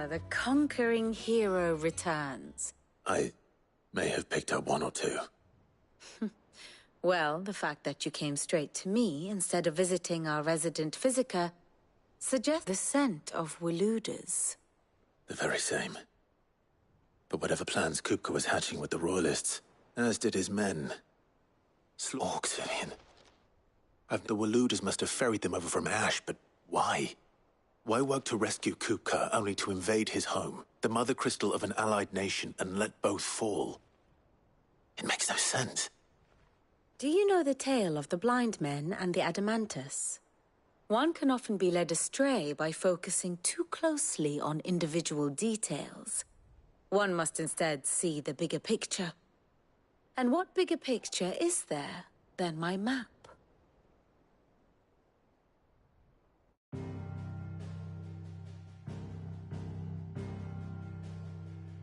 the conquering hero returns. I may have picked up one or two. Well, the fact that you came straight to me instead of visiting our resident Physica suggests the scent of Waludas. The very same. But whatever plans Kupka was hatching with the Royalists, as did his men. Orcs, Vivian. The Waludas must have ferried them over from Ash, but why? Why work to rescue Kupka only to invade his home, the mother crystal of an allied nation, and let both fall? It makes no sense. Do you know the tale of the blind men and the Adamantus? One can often be led astray by focusing too closely on individual details. One must instead see the bigger picture. And what bigger picture is there than my map?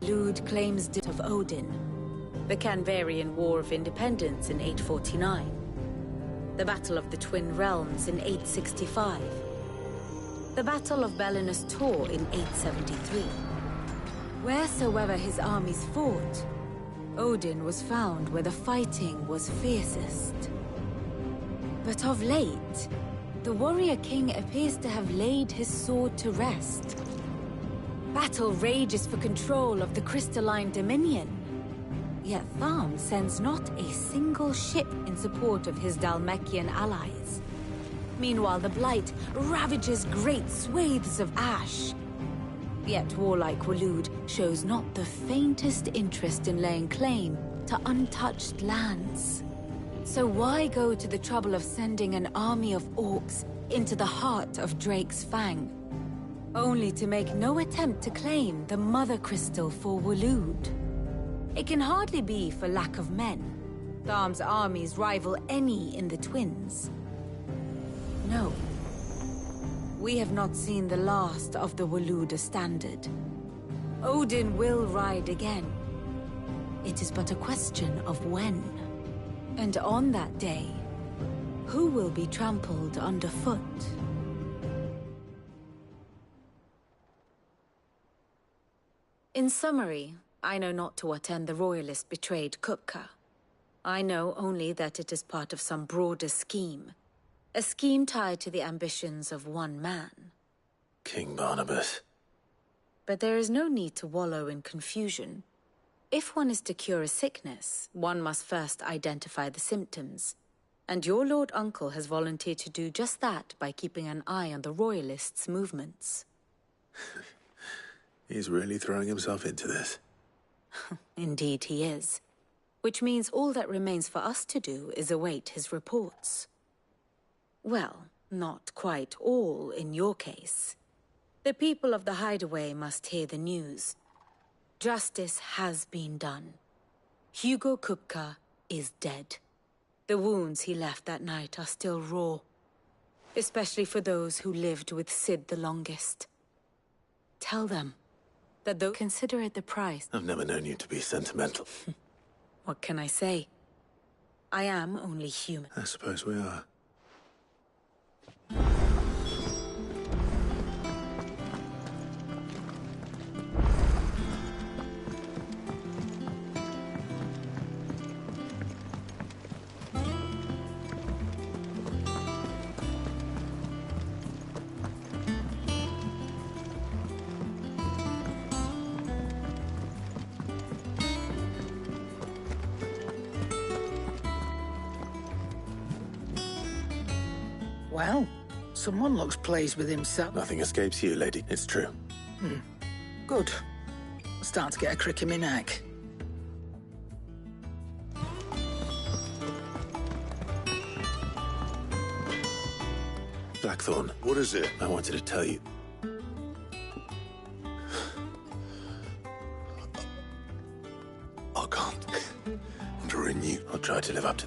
Lud claims debt of Odin. The Canvarian War of Independence in 849. The Battle of the Twin Realms in 865. The Battle of Belinus Tor in 873. Wheresoever his armies fought, Odin was found where the fighting was fiercest. But of late, the warrior king appears to have laid his sword to rest. Battle rages for control of the crystalline dominion. Yet Tharm sends not a single ship in support of his Dhalmekian allies. Meanwhile, the Blight ravages great swathes of Ash. Yet warlike Walud shows not the faintest interest in laying claim to untouched lands. So why go to the trouble of sending an army of orcs into the heart of Drake's Fang, only to make no attempt to claim the Mother Crystal for Walud? It can hardly be for lack of men. Tharm's armies rival any in the Twins. No. We have not seen the last of the Waluda standard. Odin will ride again. It is but a question of when. And on that day, who will be trampled underfoot? In summary, I know not to what end the Royalists betrayed Kupka. I know only that it is part of some broader scheme. A scheme tied to the ambitions of one man. King Barnabas. But there is no need to wallow in confusion. If one is to cure a sickness, one must first identify the symptoms. And your Lord Uncle has volunteered to do just that by keeping an eye on the Royalists' movements. He's really throwing himself into this. Indeed he is. Which means all that remains for us to do is await his reports. Well, not quite all in your case. The people of the Hideaway must hear the news. Justice has been done. Hugo Kupka is dead. The wounds he left that night are still raw. Especially for those who lived with Sid the longest. Tell them that though consider it the price. I've never known you to be sentimental. What can I say? I am only human. I suppose we are. Well, someone looks pleased with himself. Nothing escapes you, lady. It's true. Good. I'm starting to get a crick in my neck. Blackthorn, What is it? I wanted to tell you. I can't. During you. I'll try to live up to...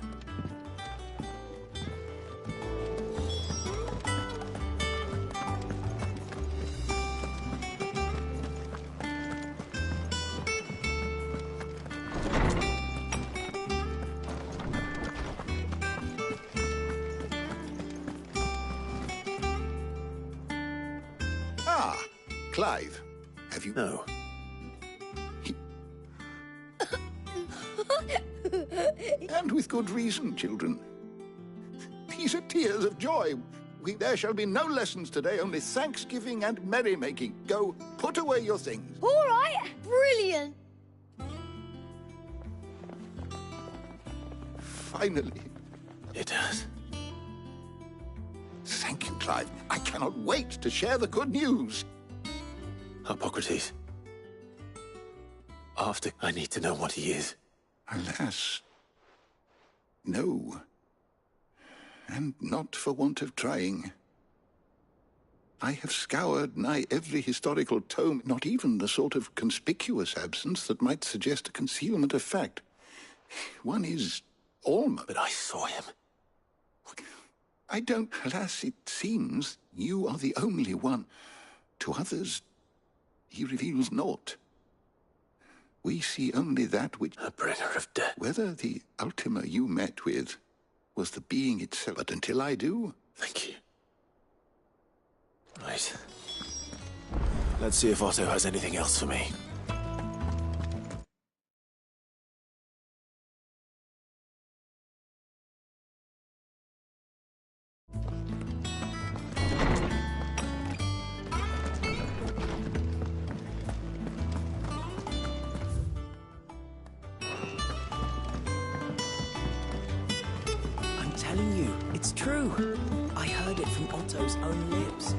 Ah, Clave. Have you? No. And with good reason, children. These are tears of joy. There shall be no lessons today, only thanksgiving and merrymaking. Go, put away your things. All right, brilliant. Finally. It does. Thank you, Clive. I cannot wait to share the good news. Hippocrates. After, I need to know what he is. Alas, no. And not for want of trying. I have scoured nigh every historical tome, not even the sort of conspicuous absence that might suggest a concealment of fact. One is almost... But I saw him. I don't... Alas, it seems you are the only one. To others, he reveals naught. We see only that which... A bringer of death. Whether the Ultima you met with was the being itself. But until I do... Thank you. Right. Let's see if Otto has anything else for me. I'm telling you, it's true. I heard it from Otto's own lips.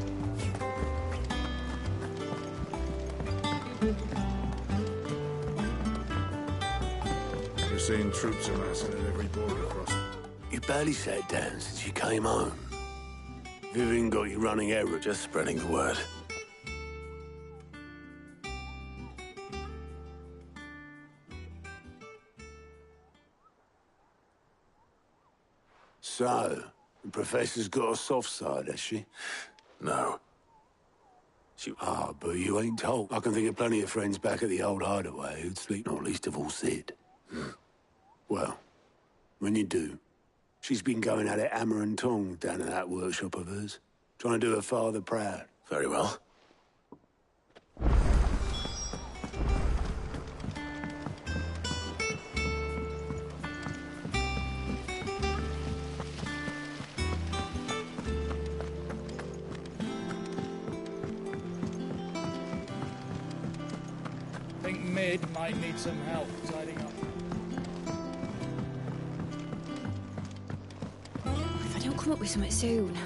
You're seeing troops amassing at every border crossing. You barely sat down since you came home. Vivian got you running errands. Just spreading the word. So, the Professor's got a soft side, has she? No. Ah, but you ain't told. I can think of plenty of friends back at the old hideaway who'd sleep, not least of all Sid. Well, when you do, she's been going at it hammer and tong down at that workshop of hers, trying to do her father proud. Very well. I think Mid might need some help tidying up. If I don't come up with something soon.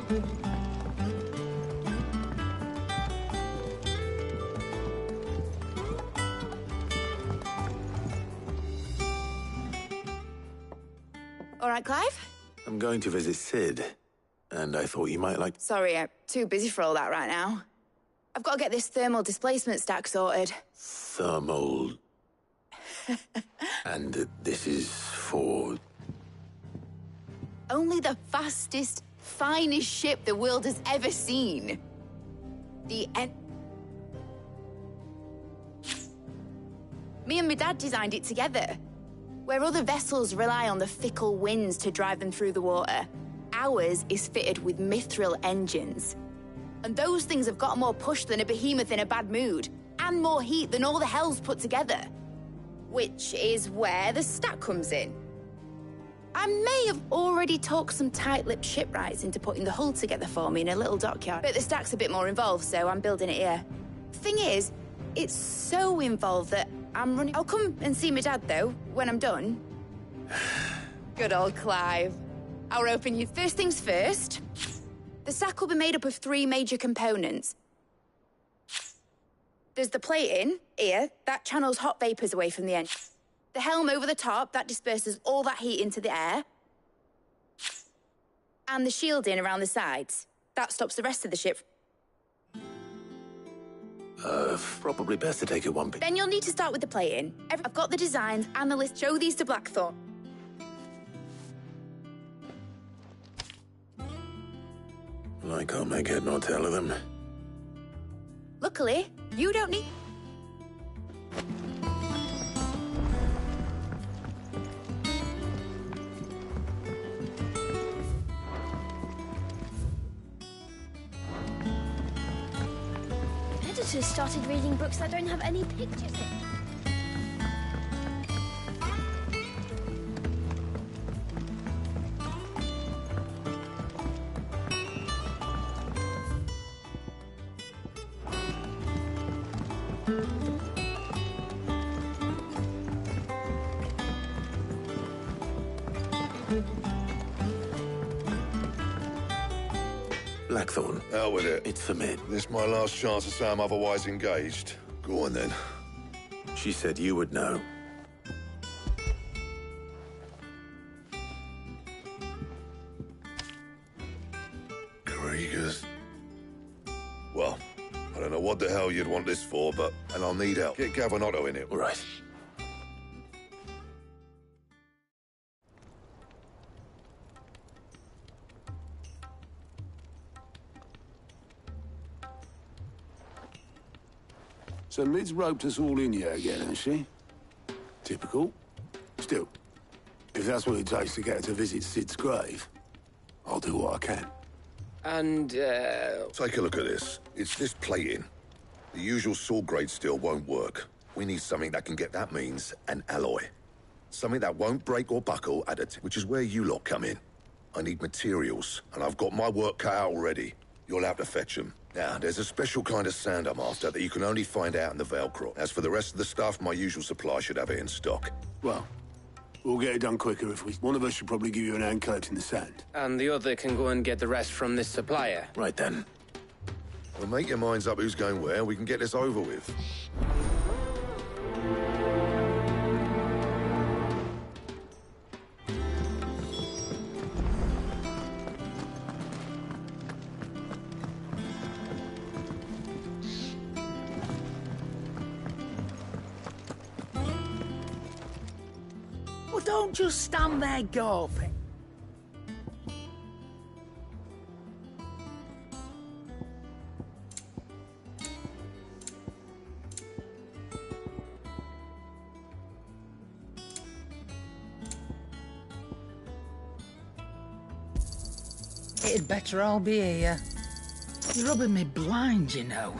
All right, Clive? I'm going to visit Sid, and I thought you might like... Sorry, I'm too busy for all that right now. I've got to get this thermal displacement stack sorted. Thermal... And this is for... Only the fastest, finest ship the world has ever seen. Me and my dad designed it together. Where other vessels rely on the fickle winds to drive them through the water, ours is fitted with mithril engines. And those things have got more push than a behemoth in a bad mood, and more heat than all the hells put together. Which is where the stack comes in. I may have already talked some tight-lipped shipwrights into putting the hull together for me in a little dockyard, but the stack's a bit more involved, so I'm building it here. Thing is, it's so involved that I'm running... I'll come and see my dad, though, when I'm done. Good old Clive. I'll open you. First things first, the stack will be made up of 3 major components. There's the plating, here, that channels hot vapors away from the end. The helm over the top, that disperses all that heat into the air. And the shielding around the sides, that stops the rest of the ship. Probably best to take it one bit. Then you'll need to start with the plating. I've got the designs and the list. Show these to Blackthorn. I can't make head nor tail of them. Luckily, you don't need... Editors started reading books that don't have any pictures in. Blackthorn. Out with it. It's for me. This my last chance to say I'm otherwise engaged. Go on then. She said you would know. Kriegers. Well, I don't know what the hell you'd want this for, but... And I'll need help. Get Gavinotto in it. All right. So Mid's roped us all in here again, hasn't she? Typical. Still, if that's what it takes to get her to visit Sid's grave, I'll do what I can. And, Take a look at this. It's this plating. The usual sword-grade steel won't work. We need something that can get, that means, an alloy. Something that won't break or buckle at it, which is where you lot come in. I need materials, and I've got my work cut out already. You'll have to fetch them. Now, there's a special kind of sand I'm after that you can only find out in the Velcro. As for the rest of the stuff, my usual supply should have it in stock. Well, we'll get it done quicker if we... One of us should probably give you an hand collecting the sand. and the other can go and get the rest from this supplier. Right then. Well, make your minds up who's going where, and we can get this over with. Well, don't just stand there gawping. It'd better all be here. You're rubbing me blind, you know.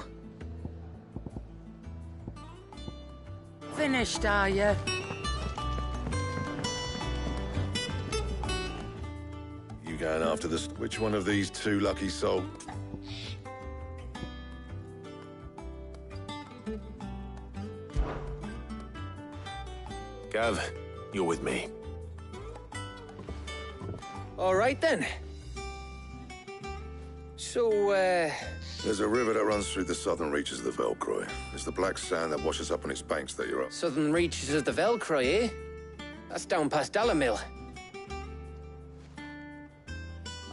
Finished, are you? You going after this? Which one of these two lucky souls? Gav, you're with me. All right, then. So, There's a river that runs through the southern reaches of the Velcroy. It's the black sand that washes up on its banks that you're up. southern reaches of the Velcroy, eh? That's down past Dalamil.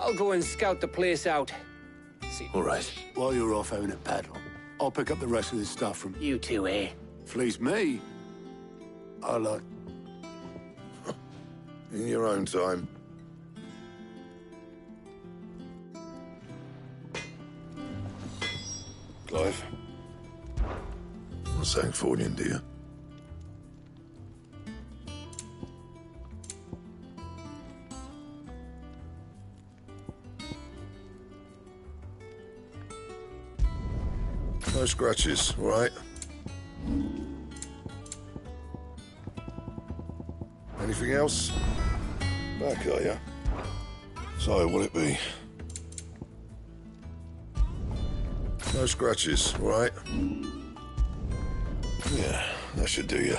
I'll go and scout the place out. See. All right. While you're off having a paddle, I'll pick up the rest of this stuff from... You two, eh? Fleece me. I like... In your own time. Clive. Not saying Fordian, do you? No scratches, all right? Anything else? Back, are ya? So, what'll it be? No scratches, all right? Yeah, that should do ya.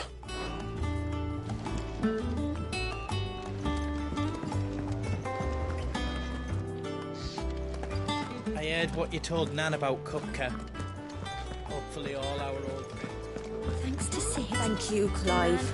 I heard what you told Nan about Kupka. Hopefully all our old... Thanks to Sid. Thank you, Clive.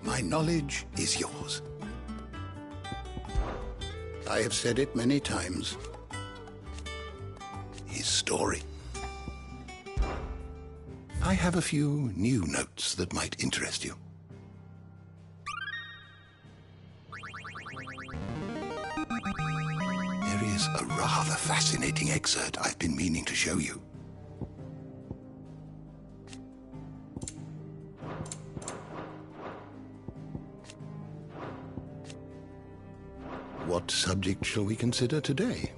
My knowledge is yours. I have said it many times. His story. I have a few new notes that might interest you. There is a rather fascinating excerpt I've been meaning to show you. What subject shall we consider today?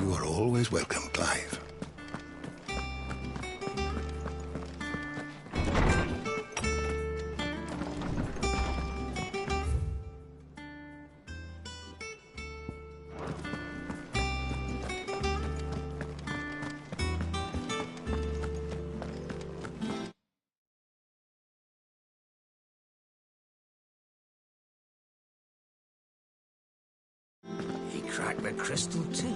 You are always welcome, Clive. He cracked the crystal too.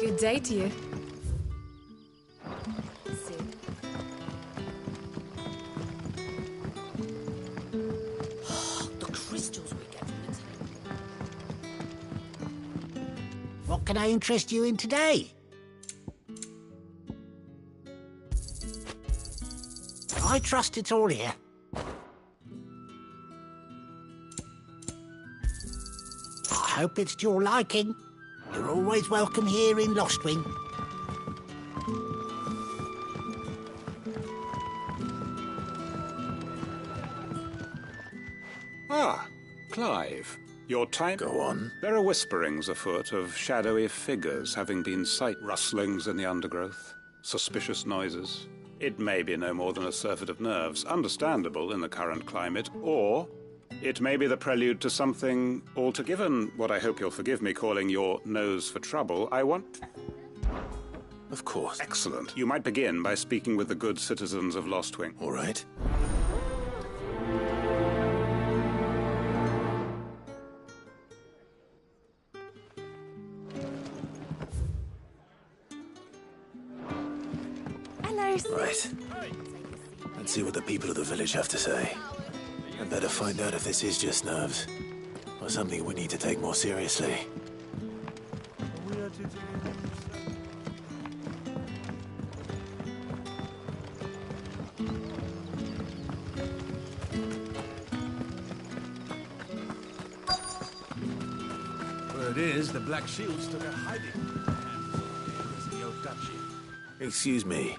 Good day to you. The crystals we get from the temple. What can I interest you in today? I trust it's all here. hope it's to your liking. You're always welcome here in Lostwing. Ah, Clive. Your time... Go on. There are whisperings afoot of shadowy figures having been sight rustlings in the undergrowth, suspicious noises. It may be no more than a surfeit of nerves, understandable in the current climate, or it may be the prelude to something altogether, what I hope you'll forgive me calling your nose for trouble. I want... Of course. Excellent. You might begin by speaking with the good citizens of Lostwing. All right. Right. Let's see what the people of the village have to say. I'd better find out if this is just nerves, or something we need to take more seriously. Word is, the Black Shields took a hiding in the old duchy. Excuse me.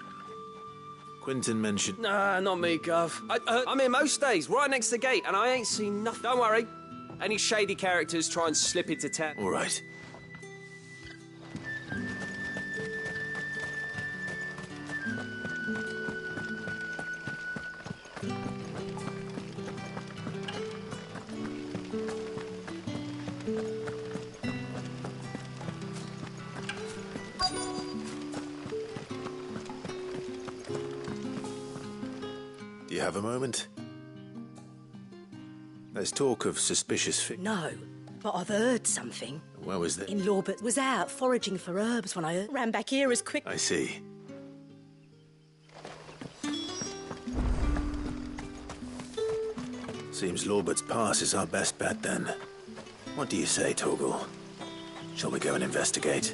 Quentin mentioned... Nah, not me, Gov. I'm here most days, right next to the gate, and I ain't seen nothing. Don't worry. Any shady characters try and slip into town. All right. Do you have a moment? There's talk of suspicious No, but I've heard something. Where was that? In Lawbert was out foraging for herbs when I ran back here as quick... I see. Seems Lawbert's Pass is our best bet then. What do you say, Torgal? Shall we go and investigate?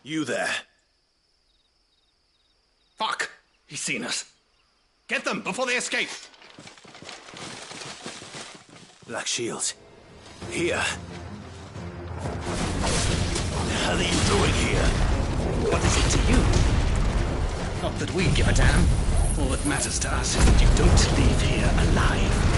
You there. Fuck! He's seen us. Get them before they escape! Black Shields. Here. What the hell are you doing here? What is it to you? Not that we give a damn. All that matters to us is that you don't leave here alive.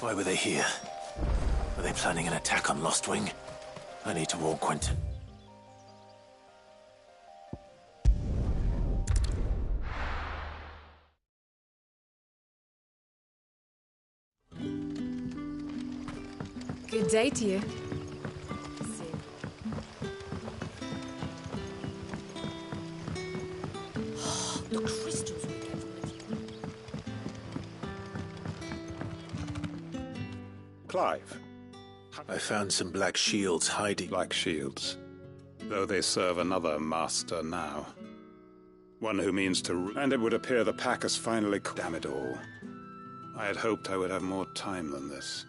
Why were they here? Are they planning an attack on Lostwing? I need to warn Quentin. Good day to you. The crystals we get from Clive. I found some black shields hiding. Black shields. Though they serve another master now. One who means to... And it would appear the pack has finally... Damn it all. I had hoped I would have more time than this.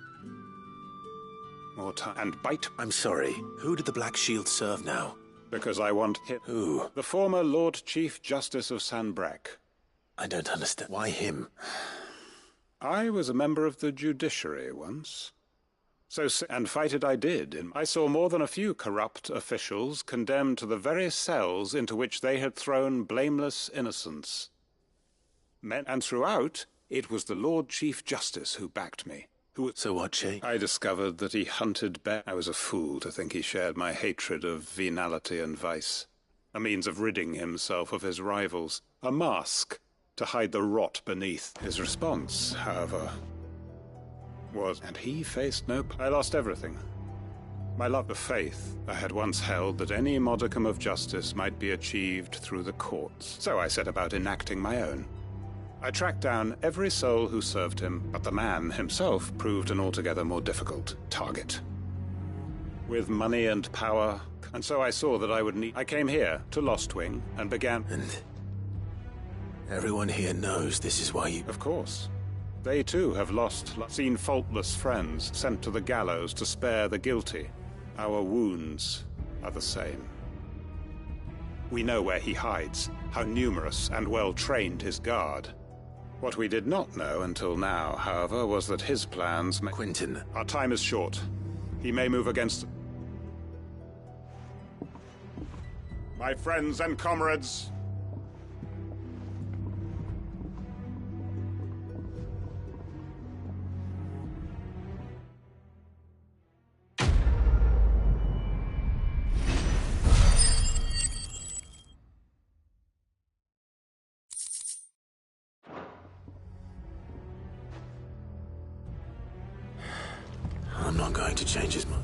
More time. And bite. I'm sorry. Who did the Black Shield serve now? Because I want him. Who? The former Lord Chief Justice of Sanbreque. I don't understand. Why him? I was a member of the judiciary once. And fight it I did. I saw more than a few corrupt officials condemned to the very cells into which they had thrown blameless innocents. And throughout, it was the Lord Chief Justice who backed me. So what, Shay? I discovered that he hunted bear. I was a fool to think he shared my hatred of venality and vice. A means of ridding himself of his rivals. A mask to hide the rot beneath. His response, however, was... And he faced no... I lost everything. My love of faith. I had once held that any modicum of justice might be achieved through the courts. So I set about enacting my own. I tracked down every soul who served him, but the man himself proved an altogether more difficult target. With money and power, and so I saw that I would need... I came here to Lostwing and began... And everyone here knows this is why you... Of course. They too have seen faultless friends sent to the gallows to spare the guilty. Our wounds are the same. We know where he hides, how numerous and well-trained his guard. What we did not know until now, however, was that his plans may... Quentin. Our time is short. He may move against... My friends and comrades... I'm not going to change his mind.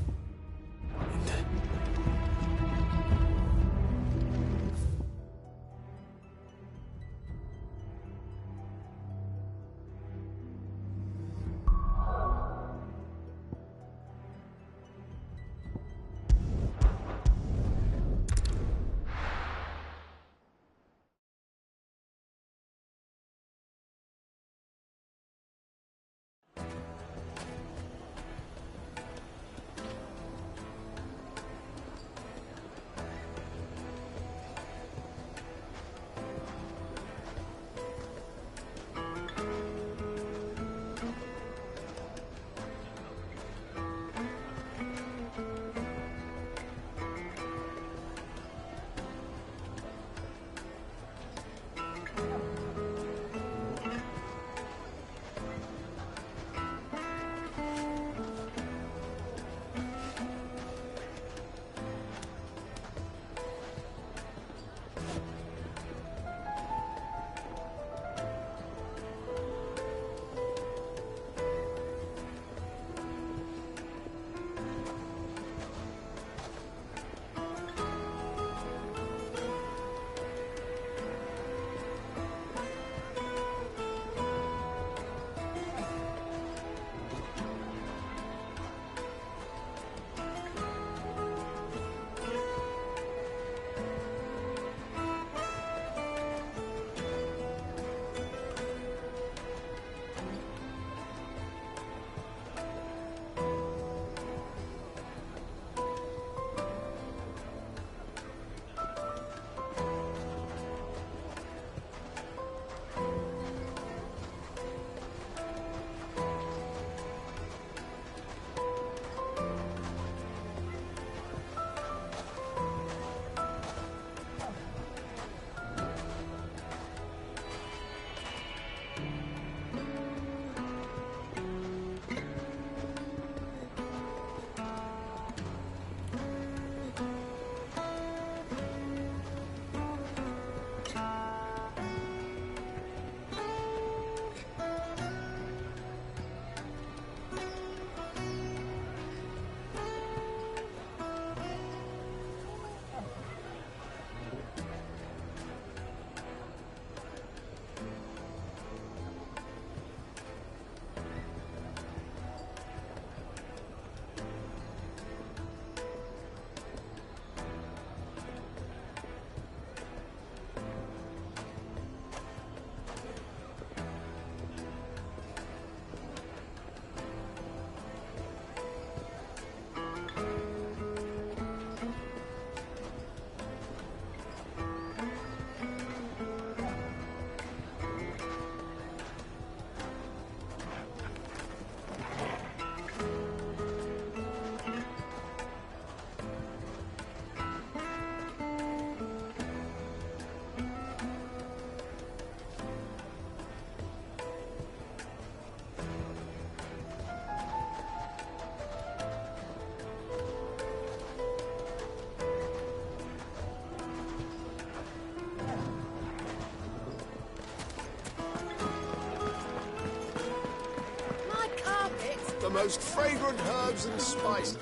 The most fragrant herbs and spices.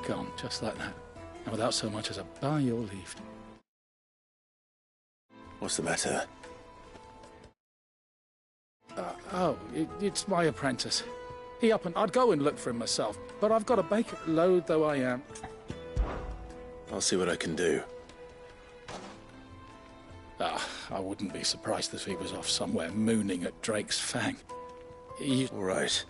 Gone, just like that. And without so much as a by your leave. What's the matter? It's my apprentice. He up and I'd go and look for him myself, but I've got a baker, loath though I am. I'll see what I can do. I wouldn't be surprised if he was off somewhere mooning at Drake's Fang. All right.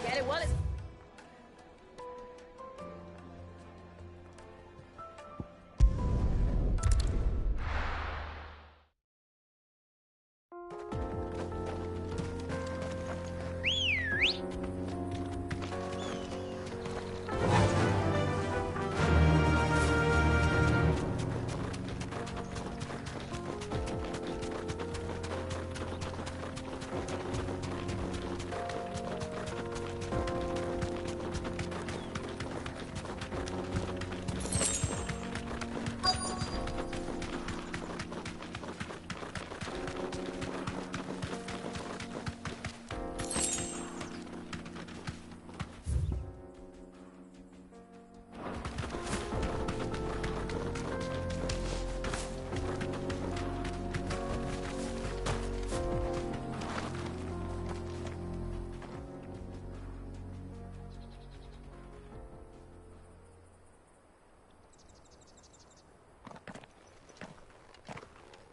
Get it while it's...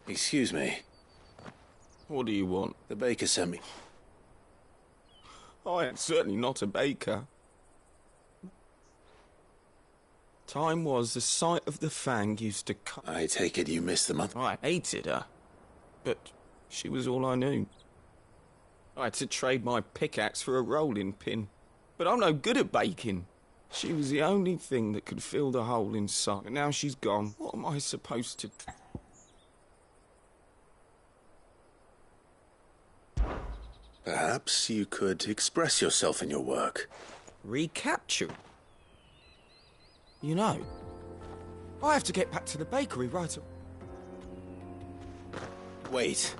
Excuse me. What do you want? The baker sent me. I am certainly not a baker. Time was the sight of the Fang used to cut. I take it you missed the month. I hated her, but she was all I knew. I had to trade my pickaxe for a rolling pin, but I'm no good at baking. She was the only thing that could fill the hole inside, and now she's gone. What am I supposed to do? Perhaps you could express yourself in your work. Recapture? You know, I have to get back to the bakery right away. Wait.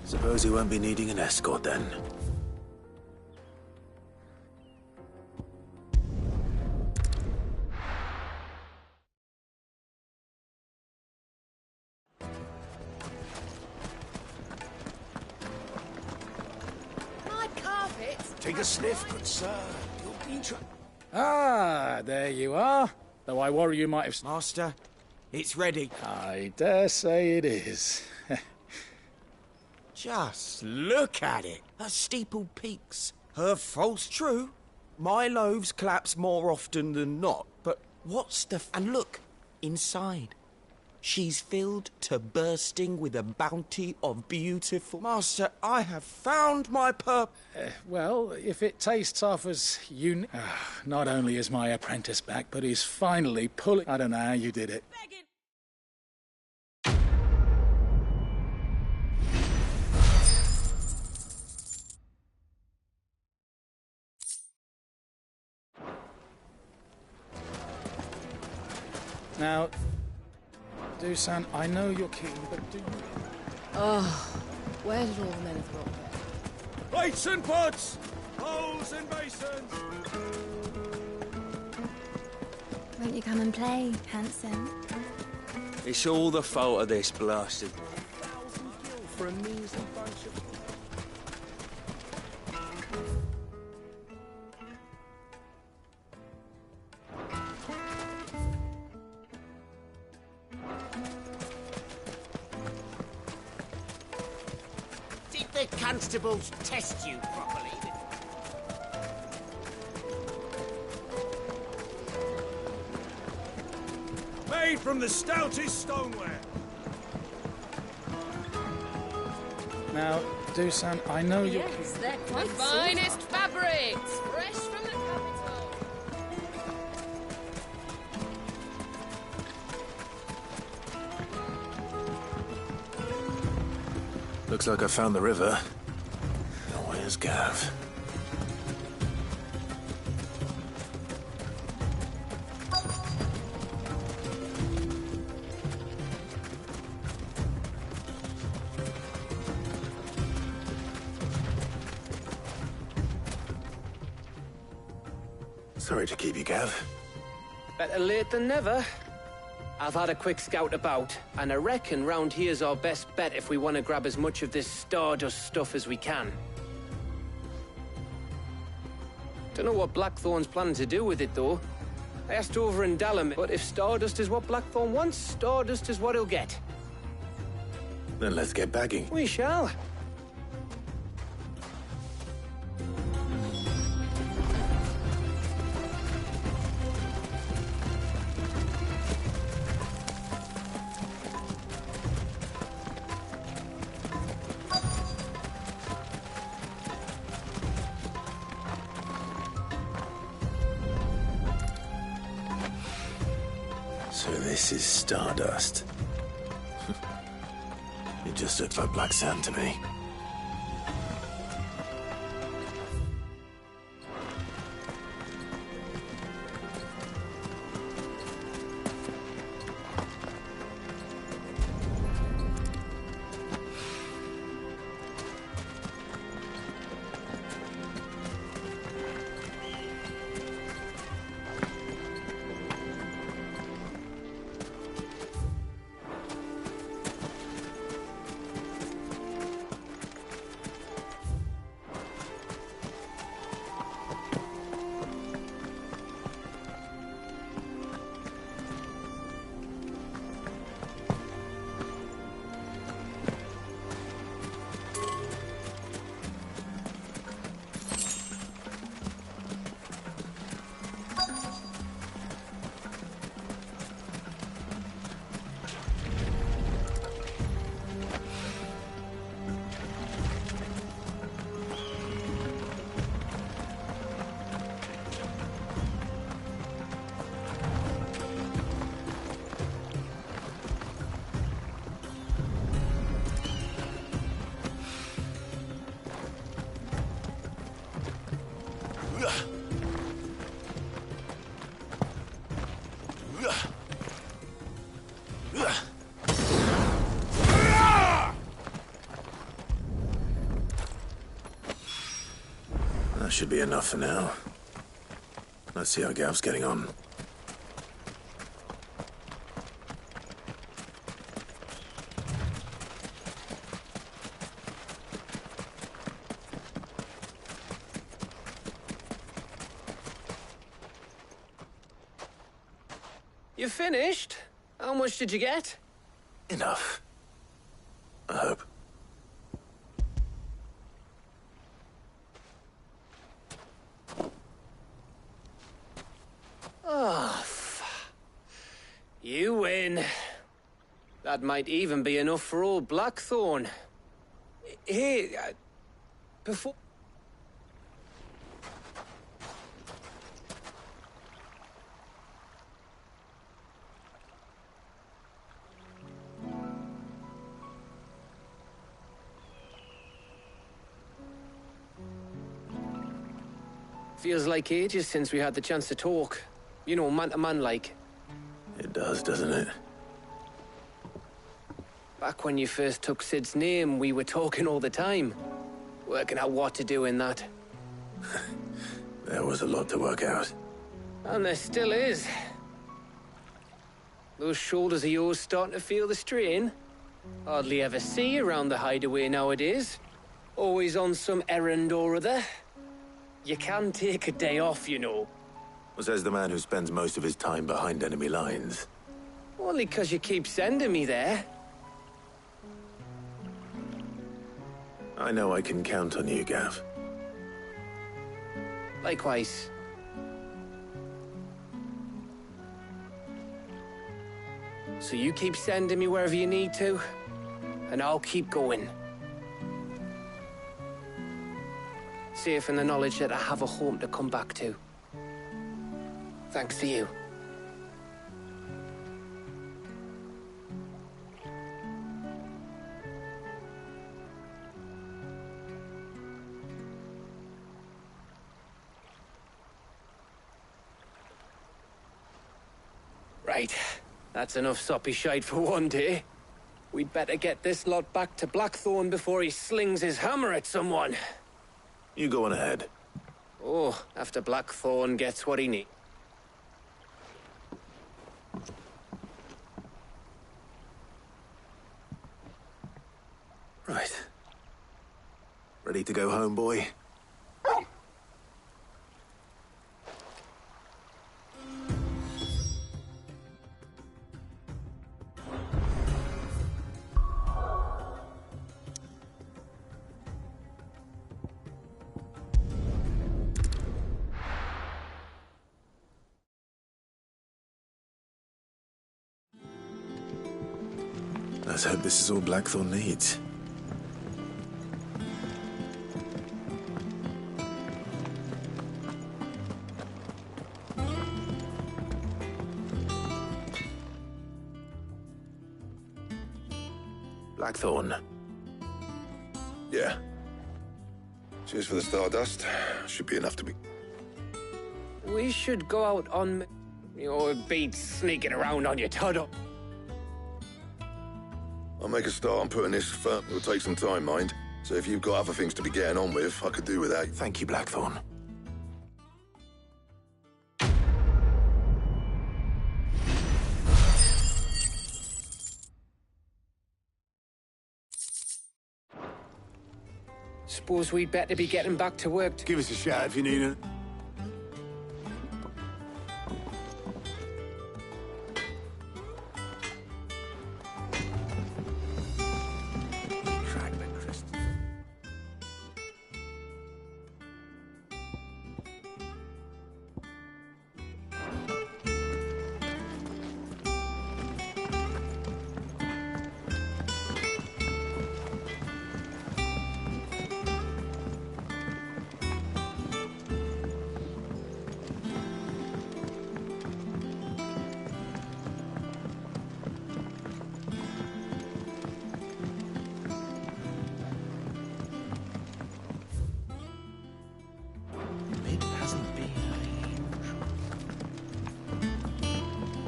Suppose you won't be needing an escort then. Take a sniff, good sir. You'll be There you are. Though I worry you might have... Master, it's ready. I dare say it is. Just look at it. Her steeple peaks. Her false true. My loaves collapse more often than not, but what's the... And look, inside. She's filled to bursting with a bounty of beautiful... Master, I have found my purpose. Well, if it tastes half as not only is my apprentice back, but he's finally pulling... I don't know how you did it. Now, Dusan, I know you're keen, but do you... Oh, where did all the men of the rock go? Plates and pots! Bowls and basins! Won't you come and play, handsome? It's all the fault of this blasted... For a measly bunch of... The constables test you properly. Made from the stoutest stoneware. Now, Dusan, I know you're keen. Yes, they're quite the finest fabrics, fresh from the capital. Looks like I found the river. Now where's Gav? Sorry to keep you, Gav. Better late than never. I've had a quick scout about, and I reckon round here's our best bet if we want to grab as much of this Stardust stuff as we can. Don't know what Blackthorn's planning to do with it, though. I asked over in Dallam, but if Stardust is what Blackthorn wants, Stardust is what he'll get. Then let's get bagging. We shall. So this is Stardust. It just looks like black sand to me. That should be enough for now. Let's see how Gav's getting on. You finished? How much did you get? Enough. I hope. Oh, you win. That might even be enough for old Blackthorn. Here, before... Feels like ages since we had the chance to talk. You know, man to man like. It does, doesn't it? Back when you first took Sid's name, we were talking all the time. Working out what to do in that. There was a lot to work out. And there still is. Those shoulders of yours starting to feel the strain. Hardly ever see you around the hideaway nowadays. Always on some errand or other. You can take a day off, you know. Says the man who spends most of his time behind enemy lines. Only 'cause you keep sending me there. I know I can count on you, Gav. Likewise. So you keep sending me wherever you need to, and I'll keep going. Safe in the knowledge that I have a home to come back to. Thanks to you. Right. That's enough soppy shite for one day. We'd better get this lot back to Blackthorn before he slings his hammer at someone. You go on ahead. Oh, after Blackthorn gets what he needs. Right. Ready to go home, boy? Let's hope this is all Blackthorn needs. Blackthorn. Yeah. Cheers for the stardust. Should be enough to be... We should go out on... Or beat sneaking around on your tunnel. I'll make a start on putting this firm. It'll take some time, mind. So if you've got other things to be getting on with, I could do without you. Thank you, Blackthorn. Suppose we'd better be getting back to work. Give us a shout if you need it.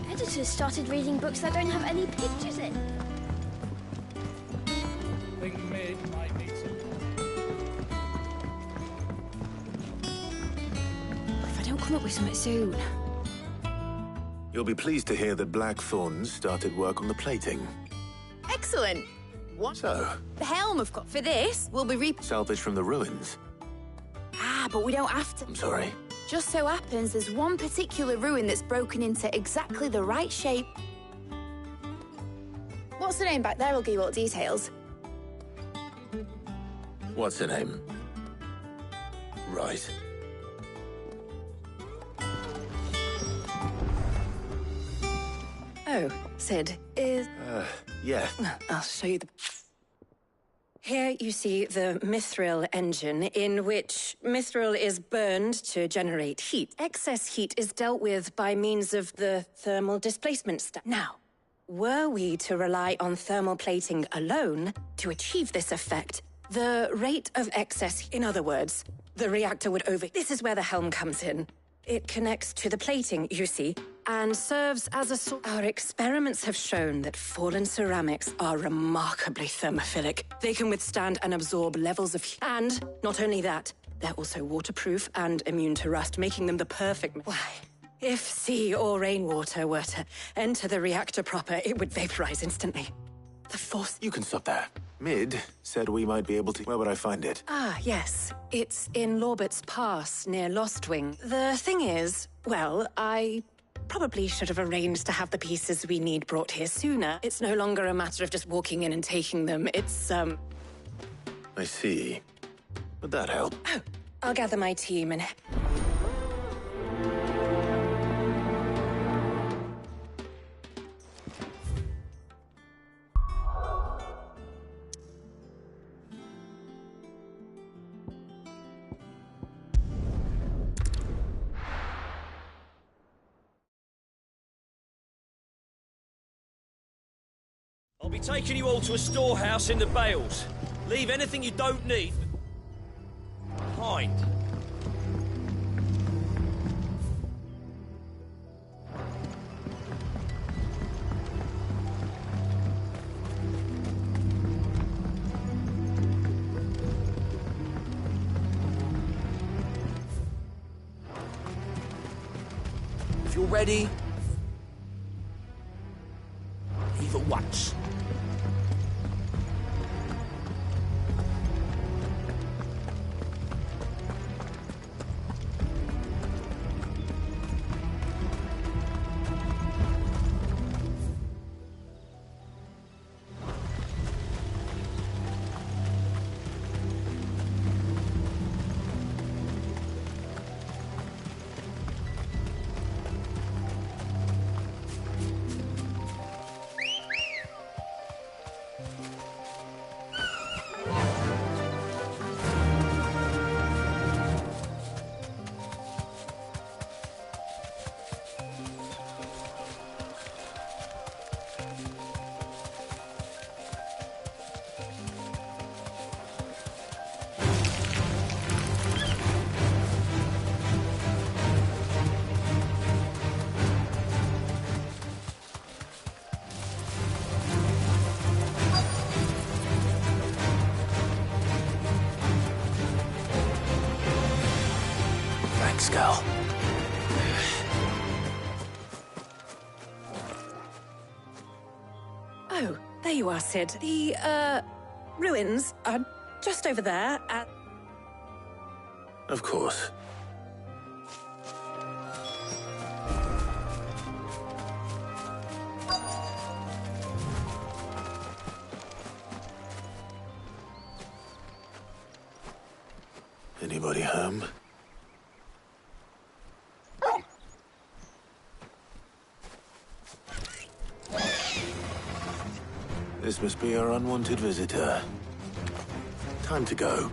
Editors started reading books that don't have any pictures in. Think Mid might need some. If I don't come up with something soon. You'll be pleased to hear that Blackthorn's started work on the plating. Excellent. What? So, The helm, of course. For this, we'll be salvage from the ruins. but we don't have to. I'm sorry. Just so happens there's one particular ruin that's broken into exactly the right shape. What's the name back there? I'll give you all the details. What's her name? Right. Oh, Sid, is... Yeah. I'll show you the... Here you see the Mithril engine, in which Mithril is burned to generate heat. Excess heat is dealt with by means of the thermal displacement Now, were we to rely on thermal plating alone to achieve this effect, the rate of excess, in other words, the reactor would This is where the helm comes in. It connects to the plating, you see, and serves as a source. Our experiments have shown that fallen ceramics are remarkably thermophilic. They can withstand and absorb levels of heat. And not only that, they're also waterproof and immune to rust, making them the perfect... Why, if sea or rainwater were to enter the reactor proper, it would vaporize instantly. The force... You can stop there. Mid said we might be able to... Where would I find it? Ah, yes. It's in Lorbert's Pass, near Lostwing. The thing is, well, I probably should have arranged to have the pieces we need brought here sooner. It's no longer a matter of just walking in and taking them. It's, I see. Would that help? Oh, I'll gather my team and... I'll be taking you all to a storehouse in the Bales. Leave anything you don't need behind. you're ready, leave at once. Thanks, Gal. Oh, there you are, Sid. The, ruins are just over there at... Of course. Anybody home? This must be our unwanted visitor. Time to go.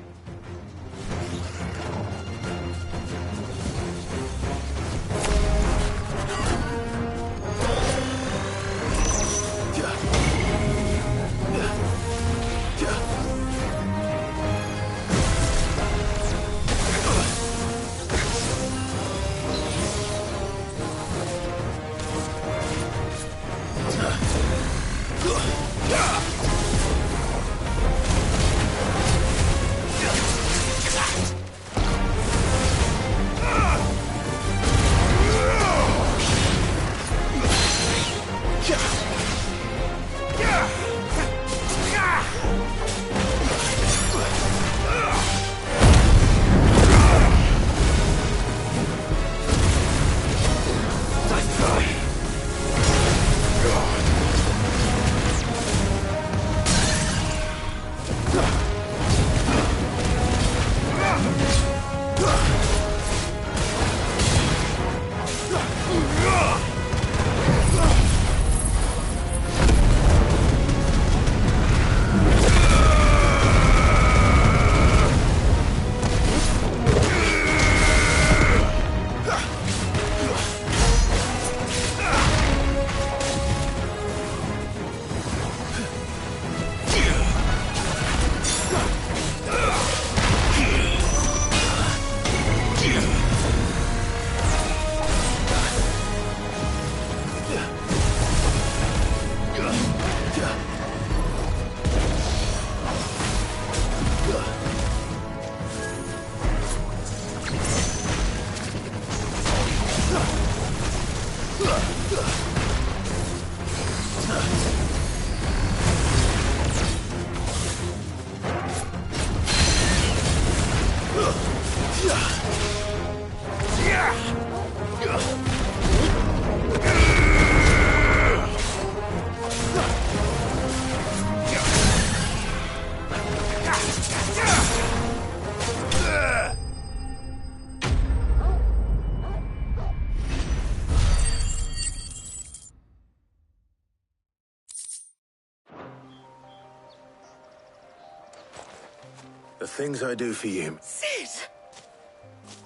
The things I do for you. Sid!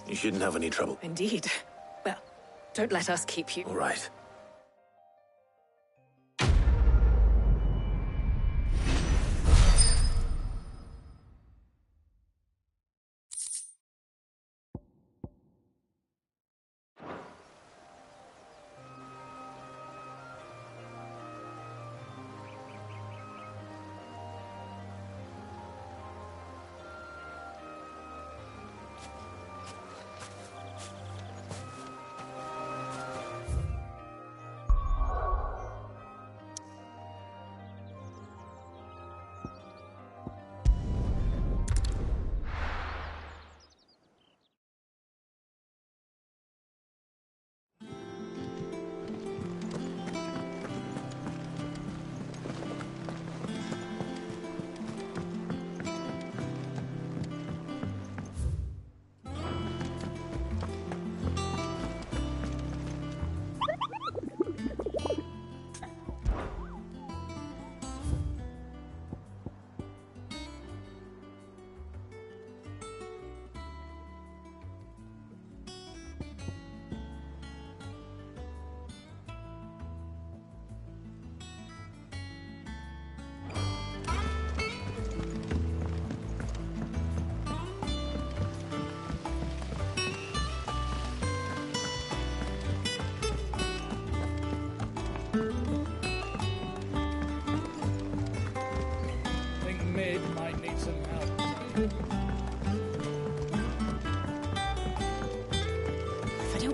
You shouldn't have any trouble. Indeed. Well, don't let us keep you. All right.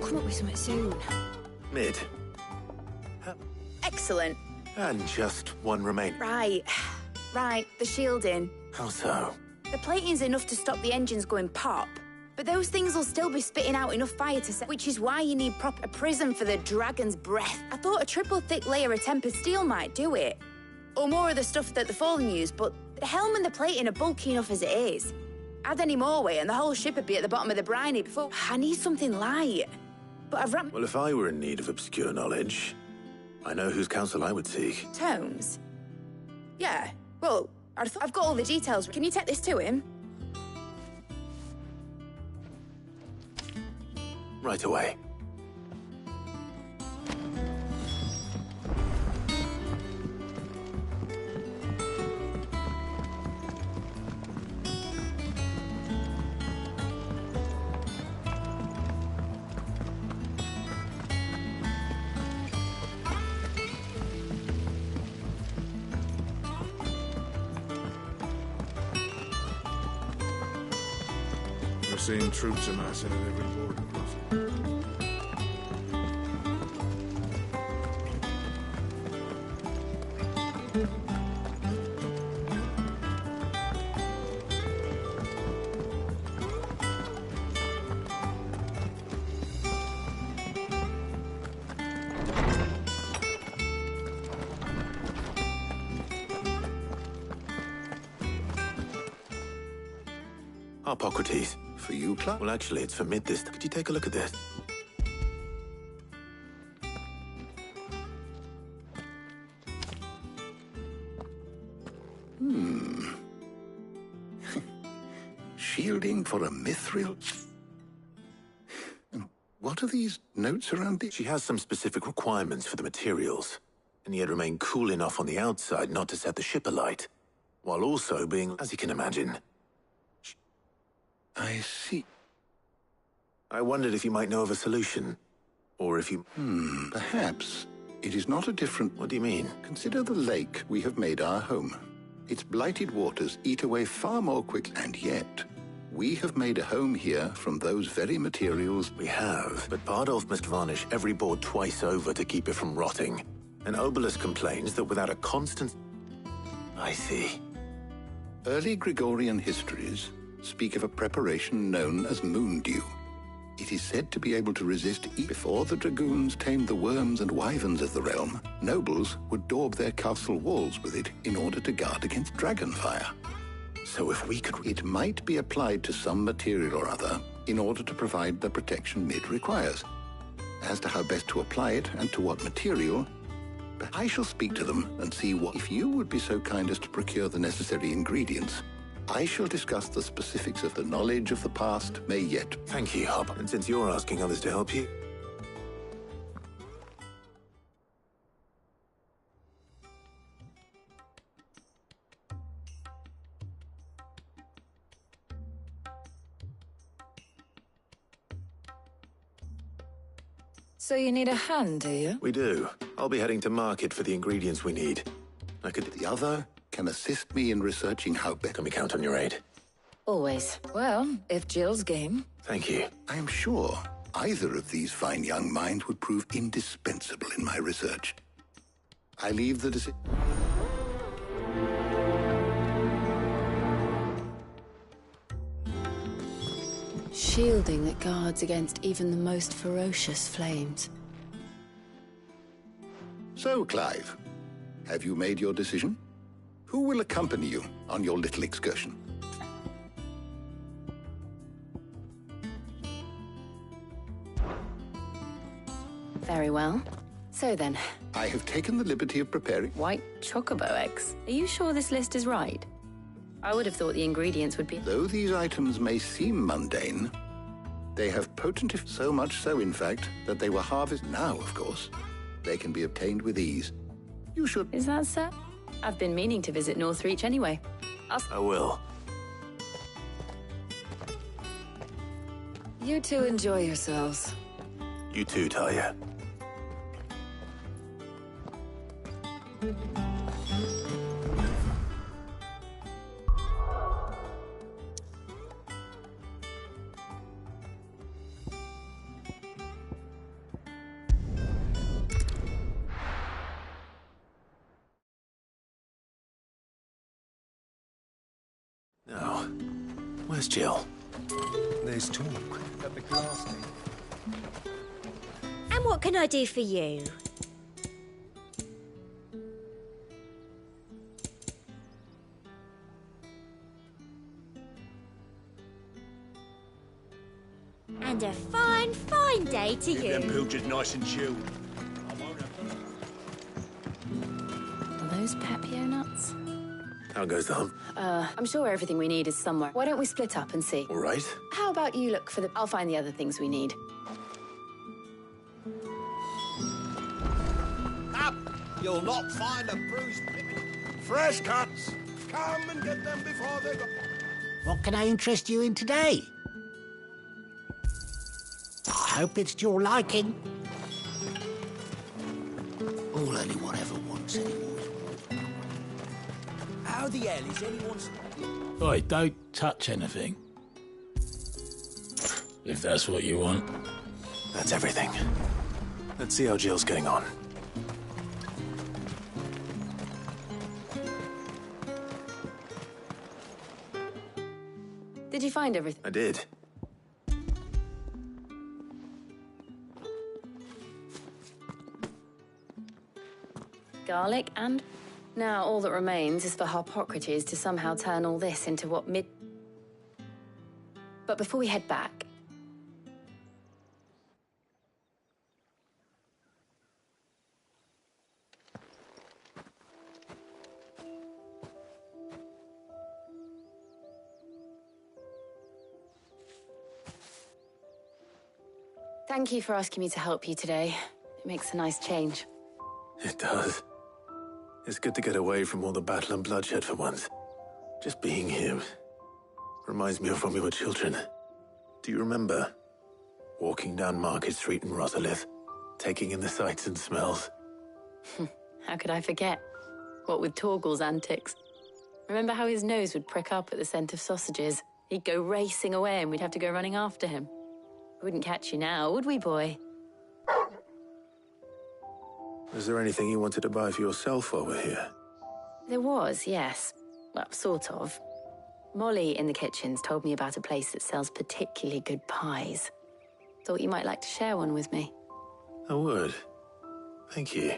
come up with something soon. Mid. Excellent. And just one remain. Right. Right, the shielding. How so? The plating's enough to stop the engines going pop, but those things will still be spitting out enough fire to set, which is why you need proper prison for the dragon's breath. I thought a triple thick layer of tempered steel might do it. Or more of the stuff that the Fallen use, but the helm and the plating are bulky enough as it is. Add any more weight and the whole ship would be at the bottom of the briny before... I need something light. But I've wrapped... Well, if I were in need of obscure knowledge, I know whose counsel I would seek. Tomes? Yeah, well, I've got all the details. Can you take this to him? Right away. We're seeing troops amassing at every border crossing. Hippocrates. For you, Clark? Well, actually, it's for Mid this. Could you take a look at this? Shielding for a mithril? What are these notes around the... She has some specific requirements for the materials, and yet remain cool enough on the outside not to set the ship alight, while also being, as you can imagine... I see. I wondered if you might know of a solution, or if you... Perhaps. It is not a different... What do you mean? Consider the lake we have made our home. Its blighted waters eat away far more quickly, and yet... we have made a home here from those very materials. We have, but Bardolph must varnish every board twice over to keep it from rotting. And Obelus complains that without a constant... I see. Early Gregorian histories speak of a preparation known as Moondew. It is said to be able to resist heat. Before the dragoons tamed the worms and wyverns of the realm, nobles would daub their castle walls with it in order to guard against dragonfire. So if we could... It might be applied to some material or other in order to provide the protection Mid requires. As to how best to apply it and to what material, I shall speak to them and see what... If you would be so kind as to procure the necessary ingredients, I shall discuss the specifics of the knowledge of the past may yet... Thank you, Hop. And since you're asking others to help you... So you need a hand, do you? We do. I'll be heading to market for the ingredients we need. I could... The other can assist me in researching how best... Can we count on your aid? Always. Well, if Jill's game. Thank you. I am sure either of these fine young minds would prove indispensable in my research. I leave the decision... Shielding that guards against even the most ferocious flames. So, Clive, have you made your decision? Who will accompany you on your little excursion? Very well. So then... I have taken the liberty of preparing... White chocobo eggs. Are you sure this list is right? I would have thought the ingredients would be... Though these items may seem mundane, they have potent... So much so, in fact, that they were harvested now, of course. They can be obtained with ease. You should... Is that so? I've been meaning to visit Northreach anyway. I will. You two enjoy yourselves. You too, Talia. Where's Jill? There's talk at the glass. And what can I do for you? And a fine, fine day to you. Them pilchards nice and chilled. Are those Papio nuts? How goes the hump? I'm sure everything we need is somewhere. Why don't we split up and see? All right. How about you look for the... I'll find the other things we need. Up! You'll not find a bruised pippin. Fresh cuts! Come and get them before they go... What can I interest you in today? I hope it's to your liking. All anyone ever wants anymore. How the hell is anyone's... Oi, don't touch anything. If that's what you want. That's everything. Let's see how Jill's getting on. Did you find everything? I did. Garlic and... Now all that remains is for Harpocrates to somehow turn all this into what mid... But before we head back... Thank you for asking me to help you today. It makes a nice change. It does. It's good to get away from all the battle and bloodshed for once. Just being here reminds me of when we were children. Do you remember? Walking down Market Street in Rosalith, taking in the sights and smells. How could I forget? What with Torgal's antics. Remember how his nose would prick up at the scent of sausages? He'd go racing away and we'd have to go running after him. We wouldn't catch you now, would we, boy? Was there anything you wanted to buy for yourself while we're here? There was, yes. Well, sort of. Molly in the kitchens told me about a place that sells particularly good pies. Thought you might like to share one with me. I would. Thank you.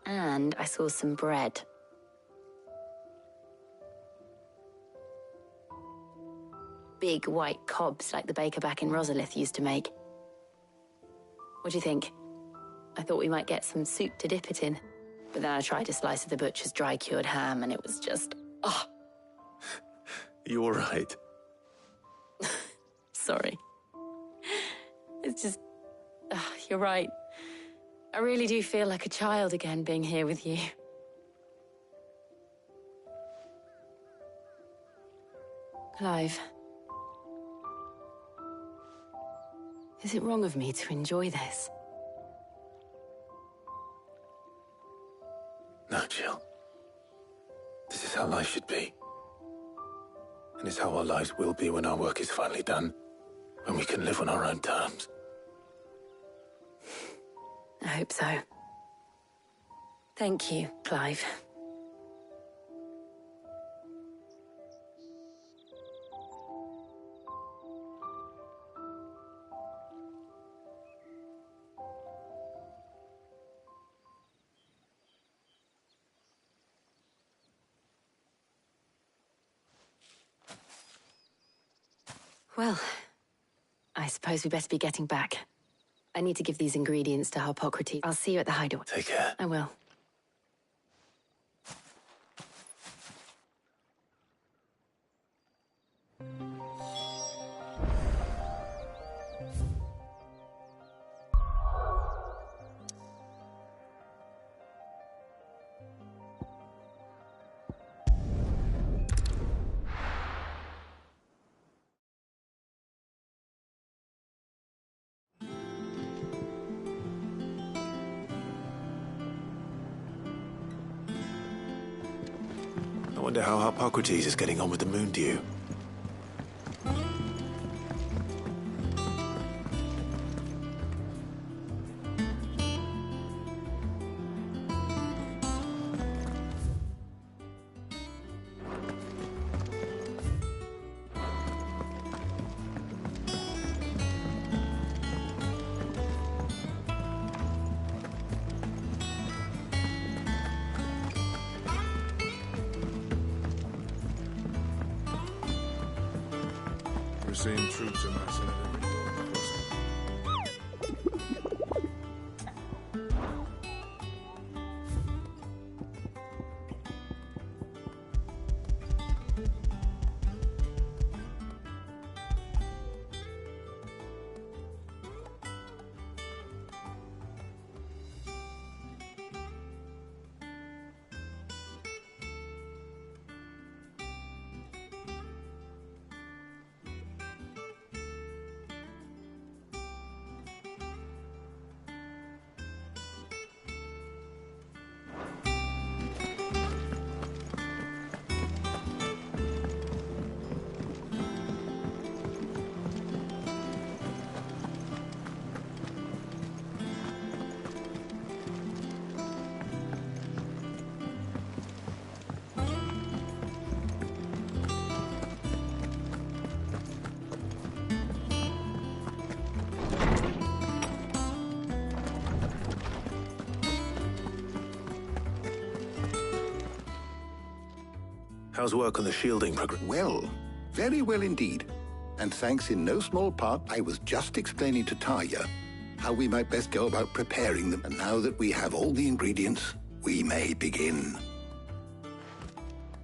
And I saw some bread. Big white cobs like the baker back in Rosalith used to make. What do you think? I thought we might get some soup to dip it in. But then I tried a slice of the butcher's dry-cured ham and it was just... Oh! You're right. Sorry. It's just... you're right. I really do feel like a child again being here with you. Clive. Is it wrong of me to enjoy this? No, Jill. This is how life should be. And it's how our lives will be when our work is finally done. When we can live on our own terms. I hope so. Thank you, Clive. Well, I suppose we better be getting back. I need to give these ingredients to Harpocrates. I'll see you at the hideaway. Take care. I will. I wonder how Harpocrates is getting on with the Moondew. same troops amassing at every border crossing. How's work on the shielding program? Well, very well indeed. And thanks in no small part, I was just explaining to Tarja how we might best go about preparing them. And now that we have all the ingredients, we may begin.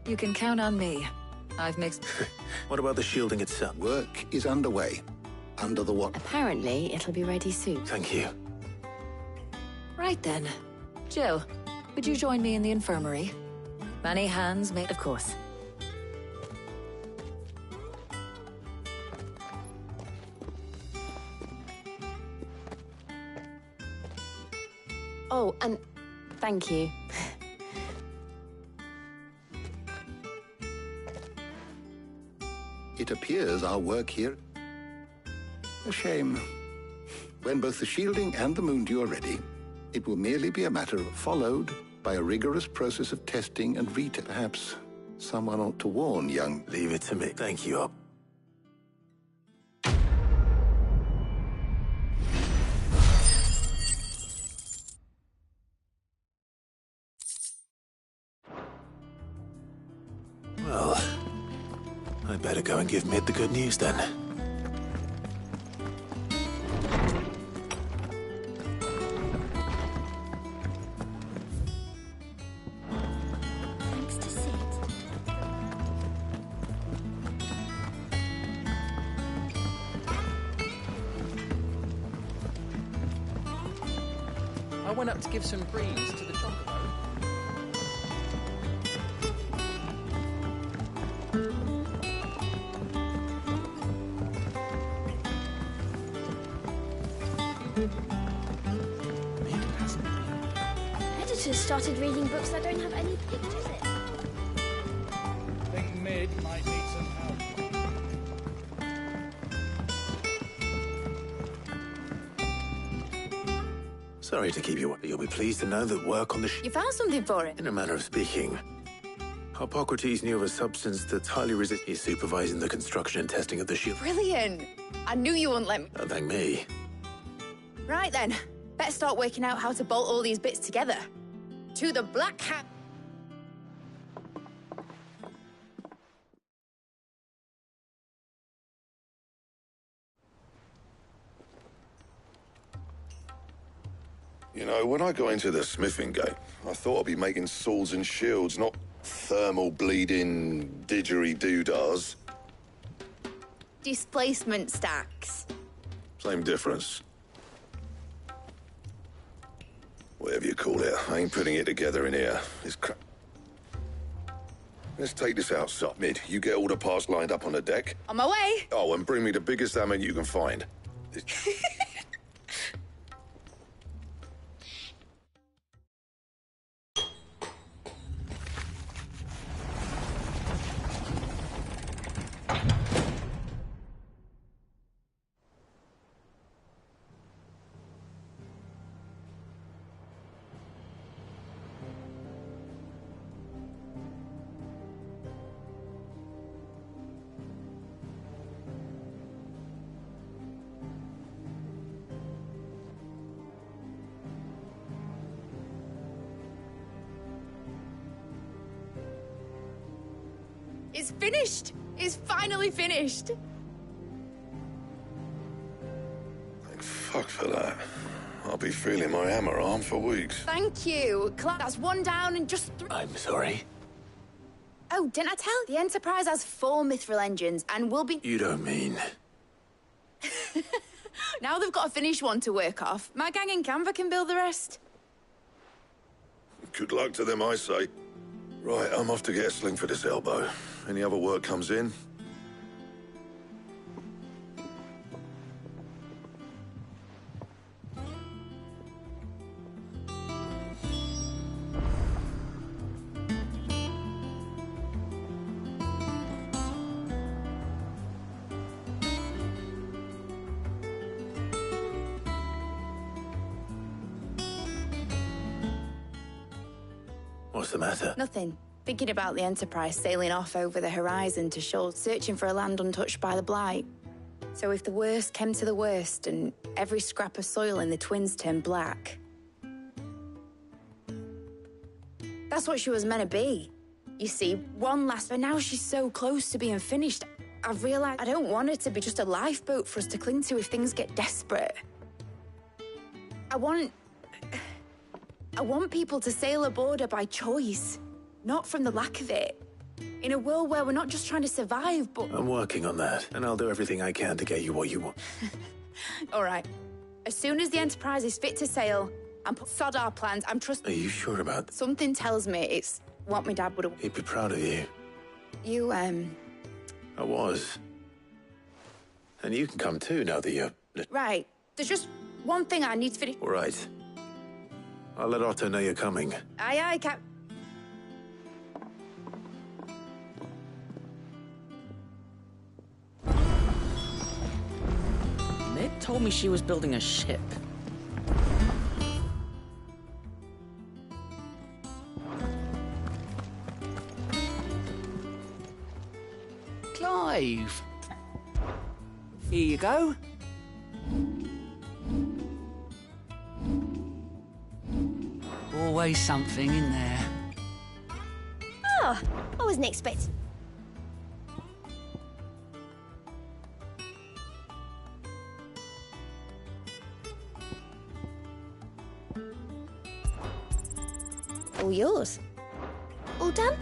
You can count on me. I've mixed... What about the shielding itself? Work is underway. Under the what? Apparently, it'll be ready soon. Thank you. Right then. Jill, would you join me in the infirmary? Many hands made... Of course. Oh, and thank you. It appears our work here... A shame. When both the shielding and the moondew are ready, it will merely be a matter of followed by a rigorous process of testing and Perhaps someone ought to warn young... Leave it to me. Thank you, Op. Well, I'd better go and give Mid the good news then. Thanks to Sid. I went up to give some greens to the chocobo. Editors started reading books that don't have any pictures in. I think Mid might need some help. Sorry to keep you up, but you'll be pleased to know that work on the You found something for it? In a manner of speaking. Hippocrates knew of a substance that's highly resistant. He's supervising the construction and testing of the shield. Brilliant. I knew you wouldn't let me. Don't thank me. Right then. Better start working out how to bolt all these bits together. To the Black Hat. You know, when I got into the smithing game, I thought I'd be making swords and shields, not thermal bleeding didgeridoo-dahs. Displacement stacks. Same difference. Whatever you call it, I ain't putting it together in here. It's crap. Let's take this outside. Mid, you get all the parts lined up on the deck. On my way. Oh, and bring me the biggest hammer you can find. It's finished. It's finally finished. Fuck for that. I'll be feeling my hammer arm for weeks. Thank you. That's one down and just three. I'm sorry. Oh, didn't I tell? The Enterprise has 4 mithril engines and will be... You don't mean... Now they've got a finished one to work off. My gang in Canva can build the rest. Good luck to them, I say. Right, I'm off to get a sling for this elbow. Any other work comes in? What's the matter? Nothing. Thinking about the Enterprise sailing off over the horizon to Shoal, searching for a land untouched by the Blight. So if the worst came to the worst and every scrap of soil in the Twins turned black... That's what she was meant to be. You see, one last... But now she's so close to being finished, I've realised I don't want her to be just a lifeboat for us to cling to if things get desperate. I want people to sail aboard her by choice, not from the lack of it. In a world where we're not just trying to survive, but... I'm working on that, and I'll do everything I can to get you what you want. All right. As soon as the Enterprise is fit to sail, and sod our plans, I'm trusting... Are you sure about that? Something tells me it's what my dad would have... He'd be proud of you. You, I was. And you can come too, now that you're... Right. There's just one thing I need to finish... All right. I'll let Otto know you're coming. Aye, aye, Cap... Ned told me she was building a ship. Clive! Here you go. Always something in there. Oh, I wasn't expecting. All yours. All done?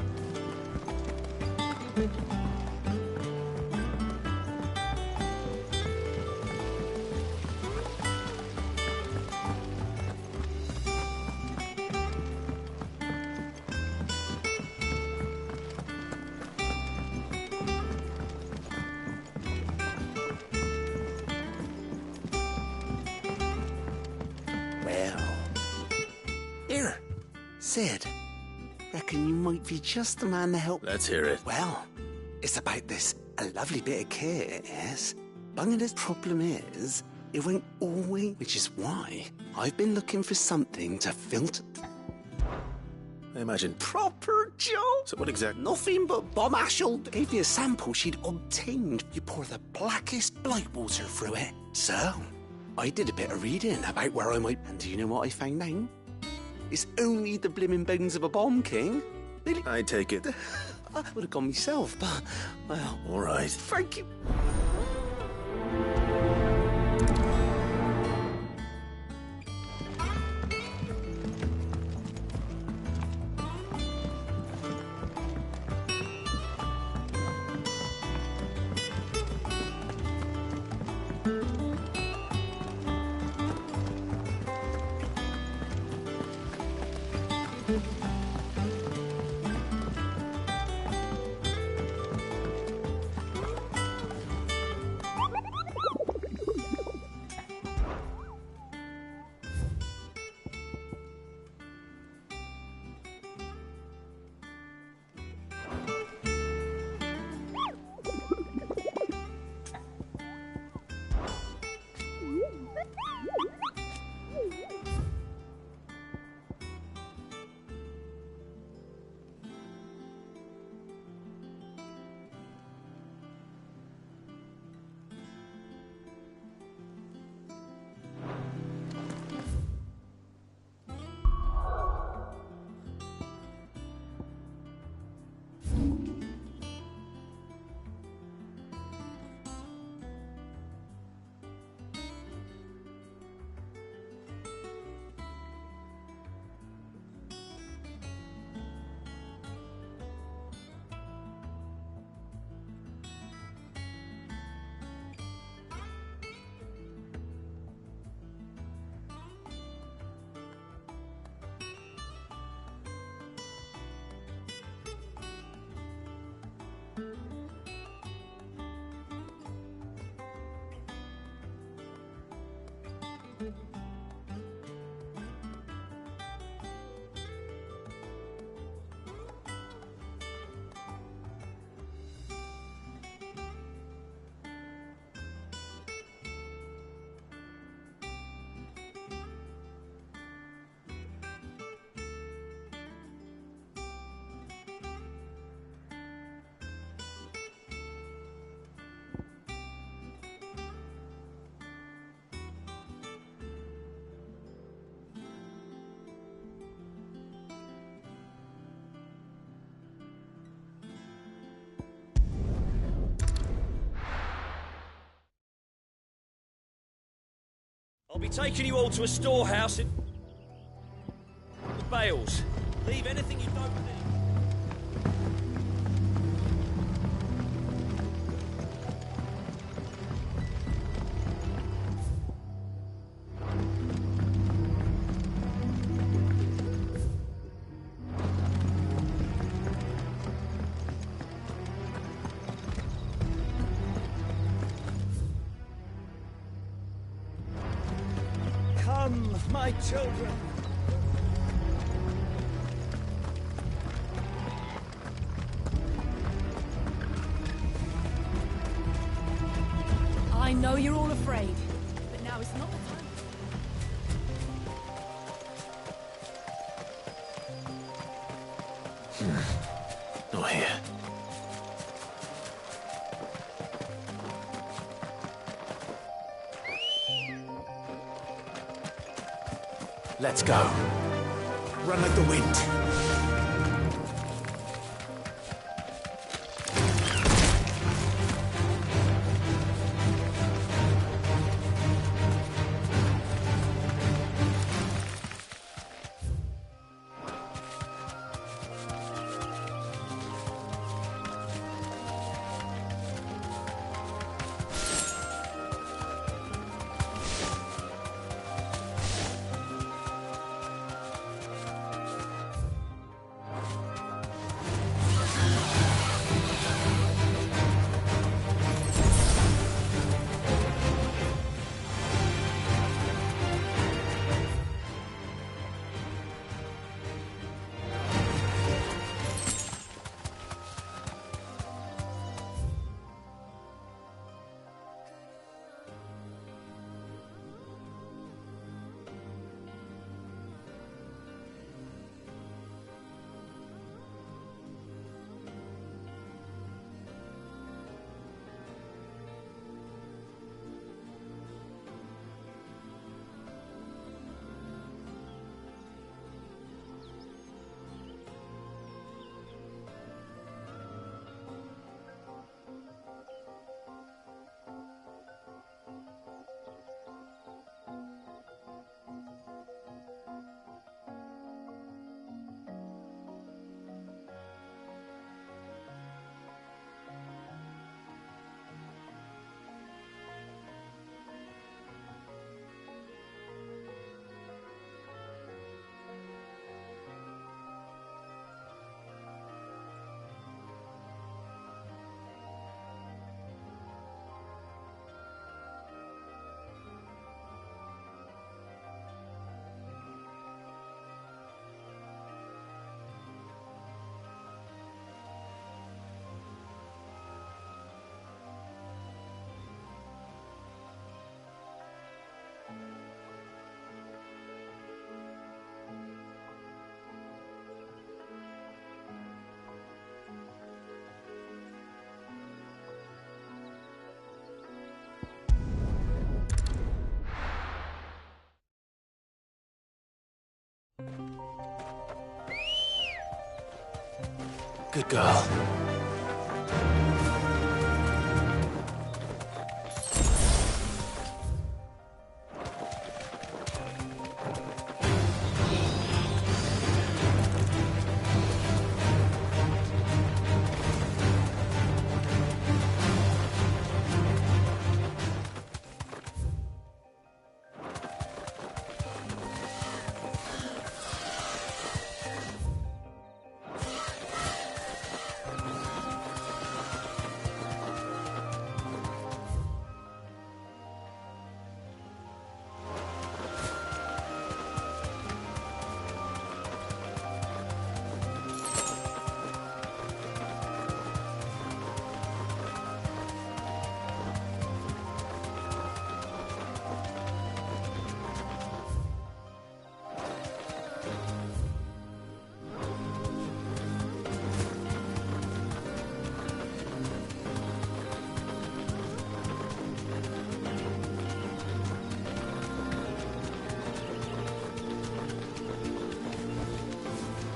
Sid, reckon you might be just the man to help. Let's hear it. Well, it's about this a lovely bit of kit, it is. Bunga's problem is, it won't always, which is why I've been looking for something to filter. I imagine. Proper Joe. So what exactly? Nothing but Bob Ashel gave you a sample she'd obtained. You pour the blackest blight water through it. So, I did a bit of reading about where I might... And do you know what I found out? It's only the blimmin' bones of a bomb king. Really? I take it. I would have gone myself, but, well... All right. Thank you. I'll be taking you all to a storehouse in... with bales. Leave anything you don't need. Come, my children. I know you're all afraid, but now is not the time. Not here. Let's go. Run like the wind. Good girl.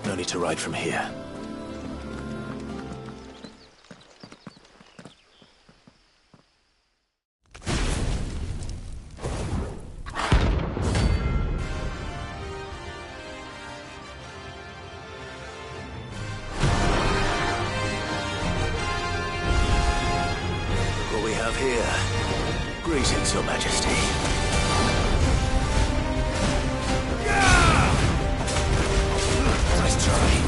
No need to ride from here. What we have here. Greetings, Your Majesty. Nice try.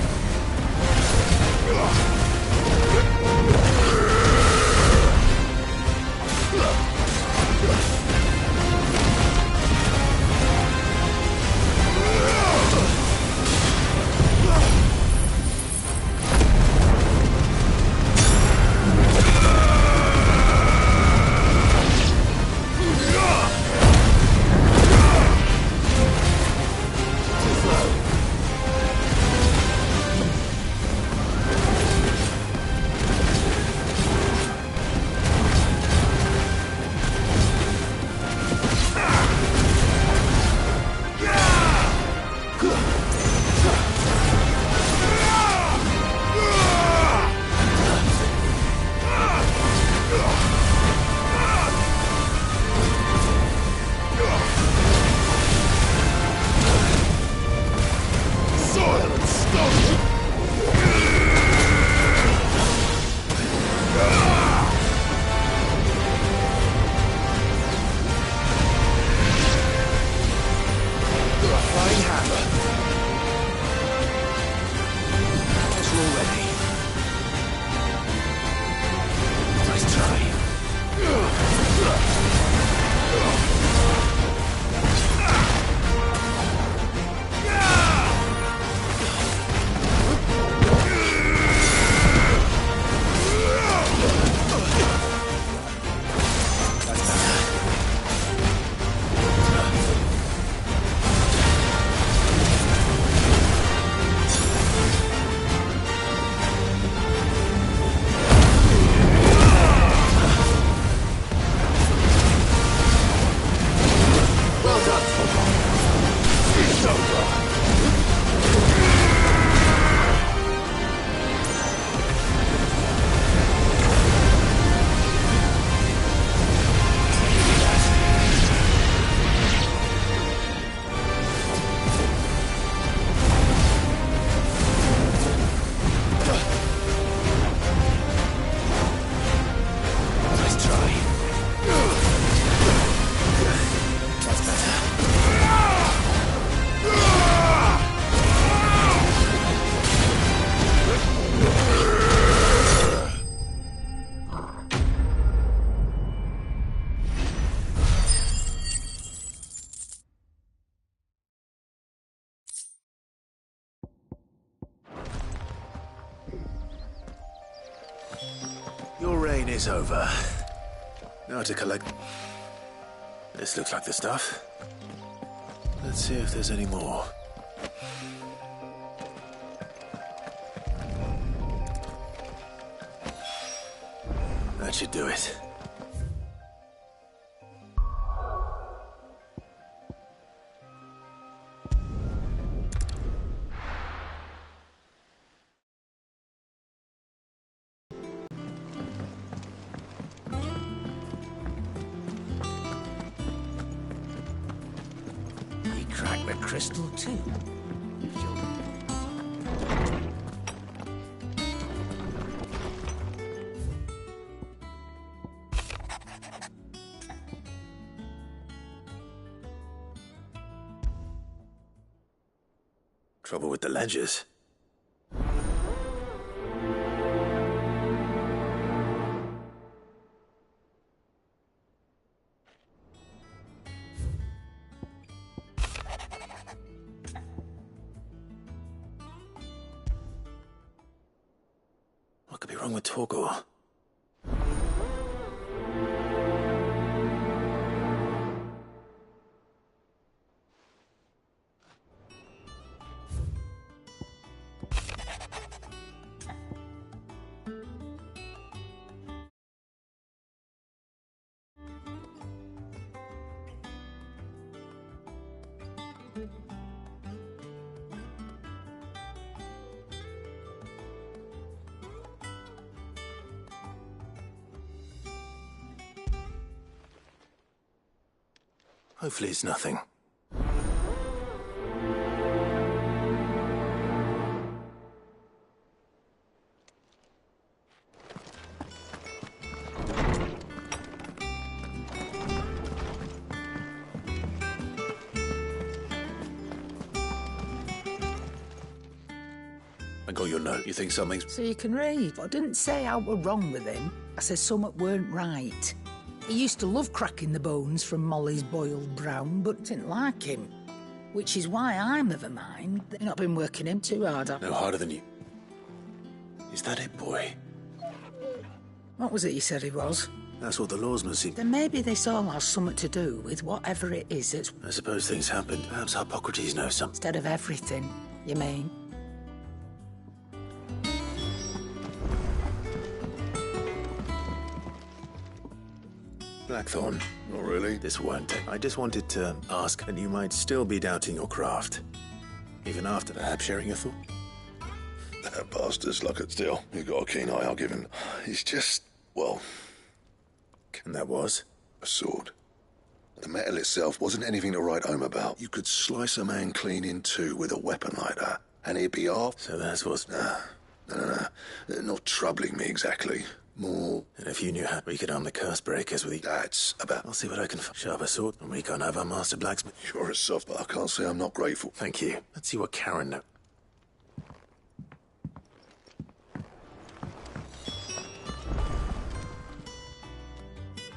Your reign is over. Now to collect... This looks like the stuff. Let's see if there's any more. That should do it. Crack the crystal too. Trouble with the ledgers. What could be wrong with Torgor? Hopefully it's nothing. I got your note. You think something's... So you can read. I didn't say I were wrong with him. I said something weren't right. He used to love cracking the bones from Molly's boiled brown, but didn't like him. Which is why I'm of a mind that you've not been working him too hard. No harder than you. Is that it, boy? What was it you said he was? That's what the lawsman seemed... Then maybe this all has something to do with whatever it is that's... I suppose things happened. Perhaps Hippocrates knows something. Instead of everything, you mean? Blackthorn. Not really. This won't take. I just wanted to ask, and you might still be doubting your craft. Even after perhaps sharing a thought. That bastard's luck at still. You've got a keen eye, I'll give him. He's just, well... And that was? A sword. The metal itself wasn't anything to write home about. You could slice a man clean in two with a weapon like that, and he'd be off. So that's what's... No. Not troubling me exactly. More... And if you knew how we could arm the curse breakers with... That's about... I'll see what I can find. Sharp a sword, and we can't have our master blacksmith. You're a soft, but I can't say I'm not grateful. Thank you. Let's see what Karen knows.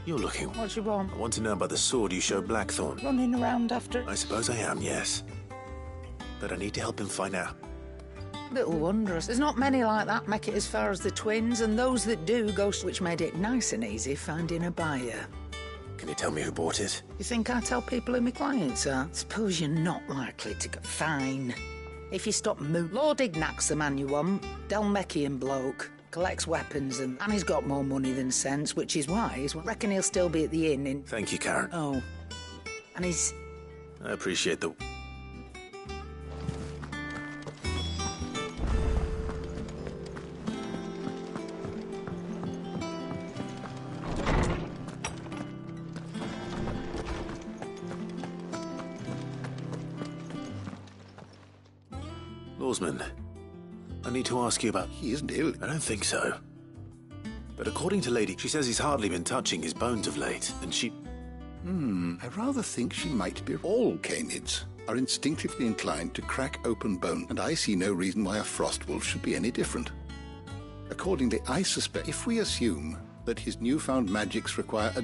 You're looking... What do you want? I want to know about the sword you showed Blackthorn. Running around after... I suppose I am, yes. But I need to help him find out. Little wondrous. There's not many like that make it as far as the twins, and those that do go... Which made it nice and easy finding a buyer. Can you tell me who bought it? You think I tell people who my clients are? Suppose you're not likely to go... Fine. If you stop Lord Ignac's the man you want. Delmechian bloke. Collects weapons and he's got more money than sense, which is wise. I reckon he'll still be at the inn in... Thank you, Karen. Oh. And he's... I appreciate the... Lawsman, I need to ask you about... He isn't ill. I don't think so. But according to Lady, she says he's hardly been touching his bones of late, and she... I rather think she might be... All canids are instinctively inclined to crack open bone, and I see no reason why a frostwolf should be any different. Accordingly, I suspect if we assume that his newfound magics require a...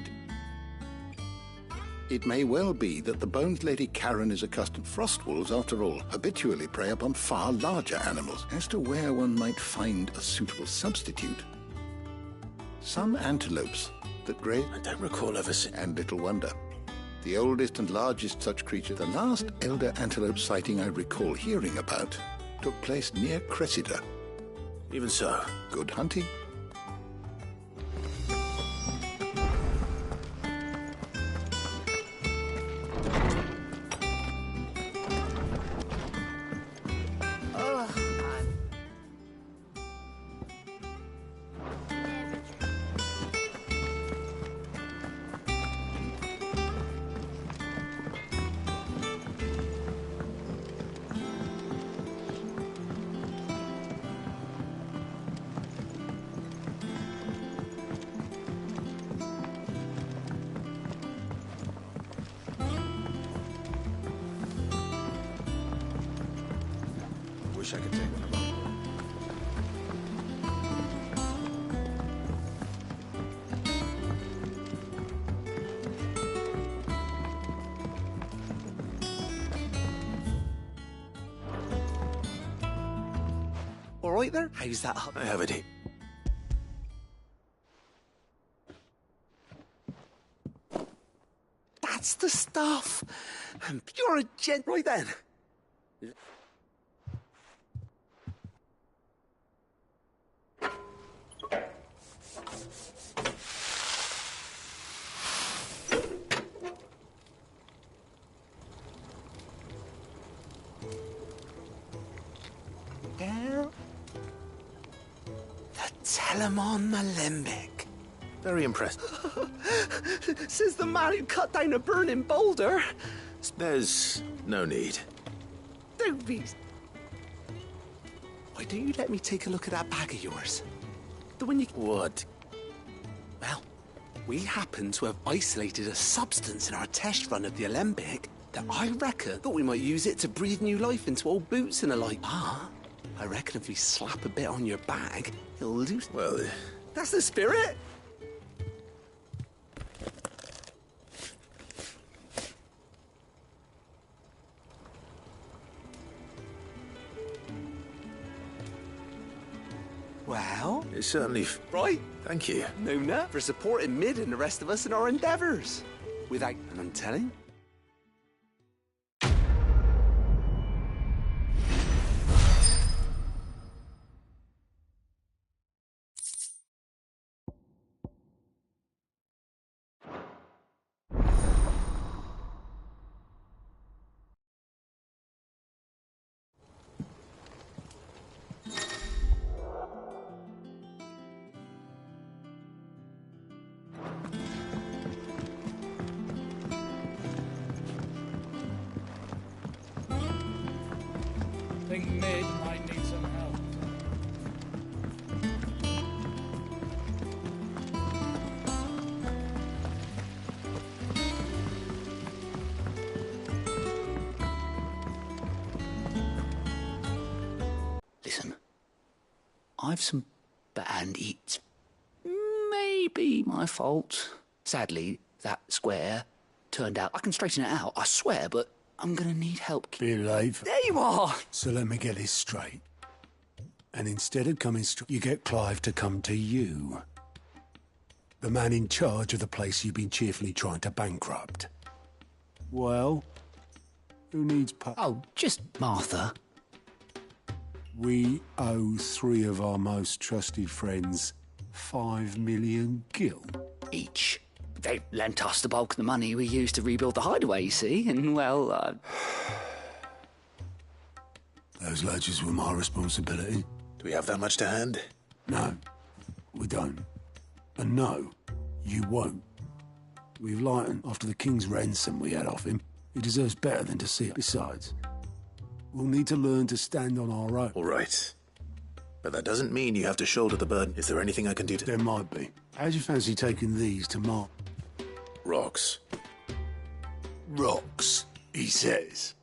It may well be that the Bones Lady Karen is accustomed. Frostwolves, after all, habitually prey upon far larger animals. As to where one might find a suitable substitute, some antelopes that graze... I don't recall ever seeing... And little wonder. The oldest and largest such creature, the last elder antelope sighting I recall hearing about, took place near Cressida. Even so. Good hunting. Wish I could take one along. All right there? How's that? I have it here. That's the stuff. You're a gent. Right then. The Telemon Malembic. Very impressed. Says the man who cut down a burning boulder. There's no need. Don't be... Why don't you let me take a look at that bag of yours? The one you... What? Well, we happen to have isolated a substance in our test run of the Alembic that I reckon thought we might use it to breathe new life into old boots and the like. Ah, I reckon if we slap a bit on your bag, it'll lose... Well... That's the spirit! Well... It's certainly... Right. Thank you. Nona, for supporting Mid and the rest of us in our endeavours. Without... And I'm telling... I think Mid might need some help. Listen, I've some bad eats. Maybe my fault. Sadly, that square turned out... I can straighten it out, I swear, but I'm gonna need help. Be late. There you are! So let me get this straight. And instead of coming straight, you get Clive to come to you. The man in charge of the place you've been cheerfully trying to bankrupt. Well, who needs Oh, just Martha. We owe 3 of our most trusted friends 5 million gil. Each. They lent us the bulk of the money we used to rebuild the hideaway, you see, and, well, Those ledgers were my responsibility. Do we have that much to hand? No, we don't. And no, you won't. We've lightened after the king's ransom we had off him. He deserves better than to see it. Besides, we'll need to learn to stand on our own. All right. But that doesn't mean you have to shoulder the burden. Is there anything I can do to... There might be. How'd you fancy taking these to Mark? Rocks. Rocks, he says.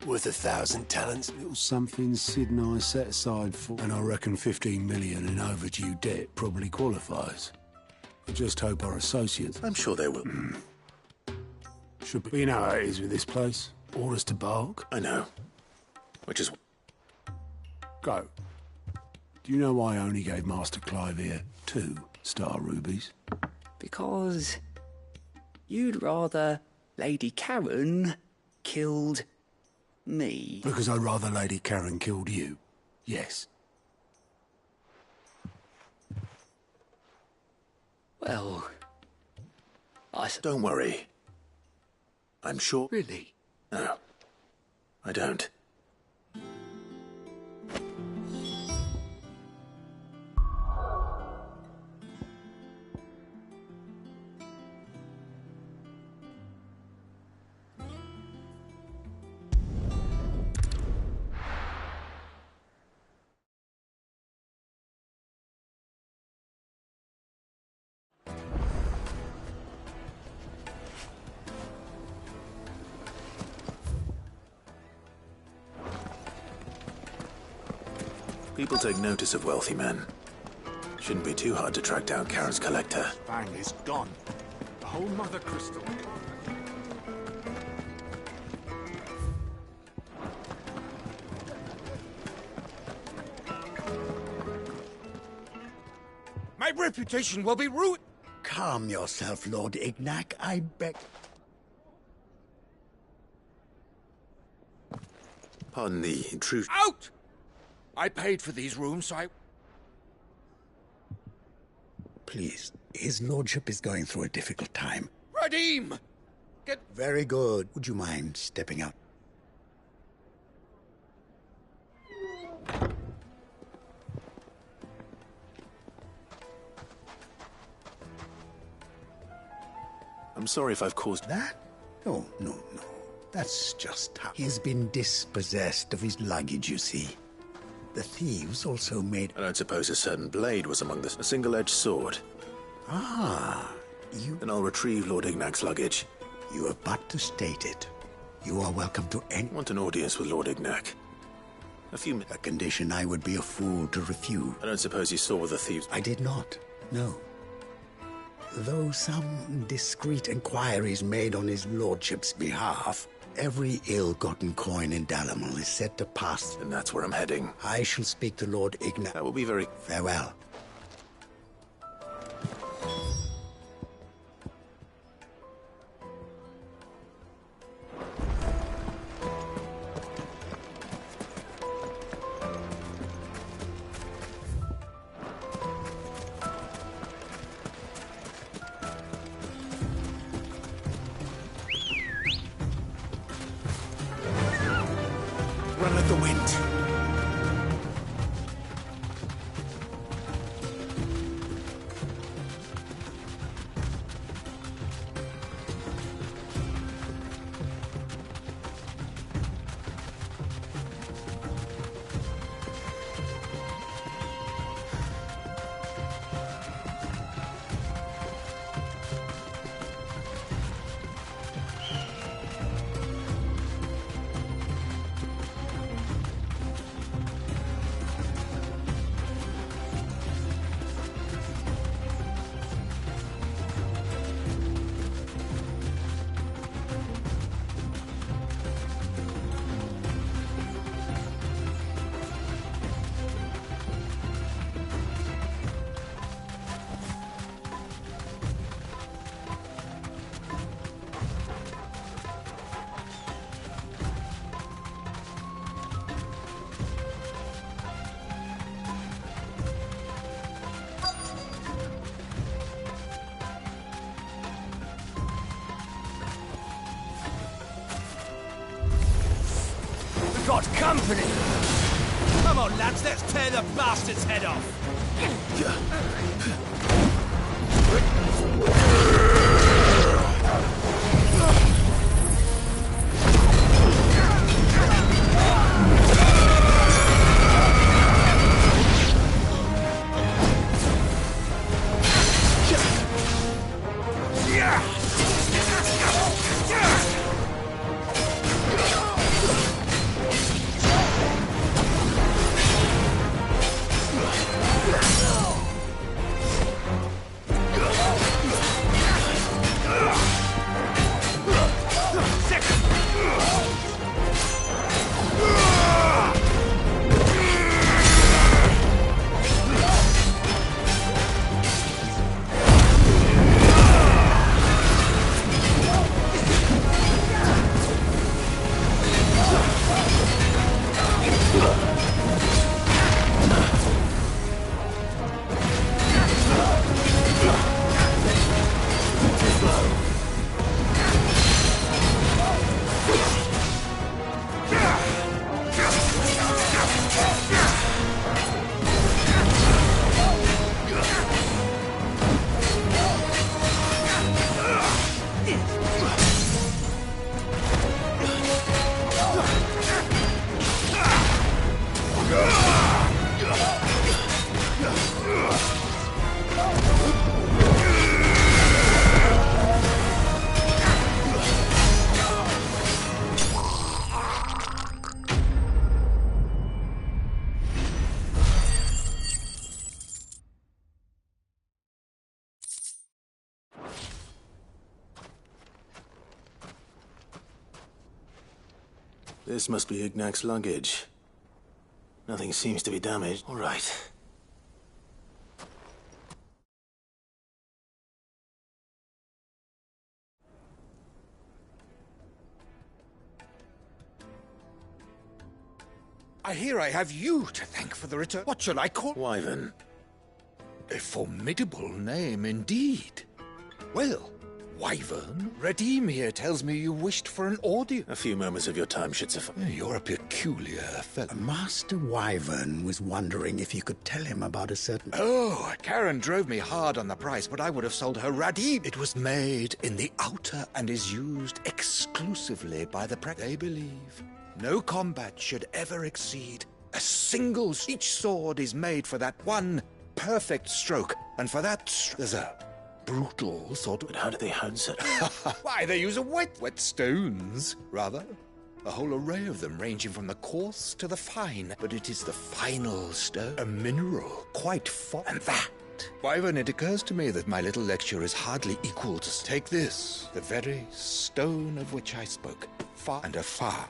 Worth 1,000 talents. Little something Sid and I set aside for... And I reckon 15 million in overdue debt probably qualifies. I just hope our associates... I'm sure they will. Should be. You know how it is with this place. Orders to bark. I know. Which is... Go. Do you know why I only gave Master Clive here 2 star rubies? because you'd rather Lady Karen killed me. Because I'd rather Lady Karen killed you. Yes. Well, Don't worry. I'm sure... Really? No, I don't. People take notice of wealthy men. Shouldn't be too hard to track down Karen's collector. Bang is gone. The whole Mother Crystal. My reputation will be ruined. Calm yourself, Lord Ignac, I beg. Pardon the intrusion. Out! I paid for these rooms, so I... Please, his lordship is going through a difficult time. Redeem! Get... Very good. Would you mind stepping out? sorry if I've caused... That? No. That's just how... He's been dispossessed of his luggage, you see. The thieves also made... I don't suppose a certain blade was among this. A single-edged sword. Ah, you... Then I'll retrieve Lord Ignac's luggage. You have but to state it. You are welcome to any... I want an audience with Lord Ignac. A condition I would be a fool to refuse. I don't suppose you saw the thieves... I did not, no. Though some discreet inquiries made on his lordship's behalf, every ill-gotten coin in Dalamal is said to pass. And that's where I'm heading. I shall speak to Lord Ignac. That will be very... Farewell. Run like the wind. Got company! Come on, lads, let's tear the bastard's head off! This must be Ignac's luggage. Nothing seems to be damaged. All right. I hear I have you to thank for the return. What shall I call? Wyvern. A formidable name indeed. Well, Wyvern? Redeem here tells me you wished for an audio. A few moments of your time should suffice. You're a peculiar fellow. Master Wyvern was wondering if you could tell him about a certain... Oh, Karen drove me hard on the price, but I would have sold her Radim. It was made in the outer and is used exclusively by the They believe no combat should ever exceed a single... Each sword is made for that one perfect stroke, and for that there's a brutal sort of... But how do they answer? Why, they use wet stones, rather. A whole array of them, ranging from the coarse to the fine. But it is the final stone, a mineral, quite fine. And that, Wyvern, it occurs to me that my little lecture is hardly equal to... Take this, the very stone of which I spoke, far and afar.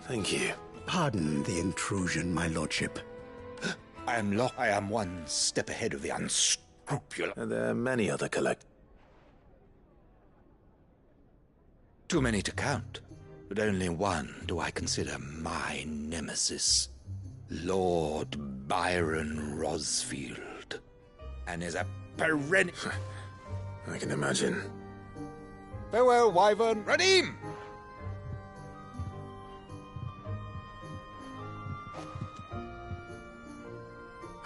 Thank you. Pardon the intrusion, my lordship. I am one step ahead of the unscrupulous. And there are many other Too many to count, but only one do I consider my nemesis. Lord Byron Rosfield. And is a perennial... I can imagine. Farewell, Wyvern. Radim!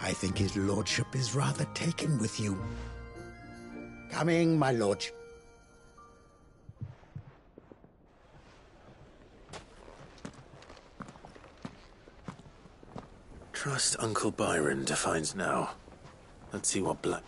I think his lordship is rather taken with you. Coming, my lordship. Trust Uncle Byron defines now. Let's see what black...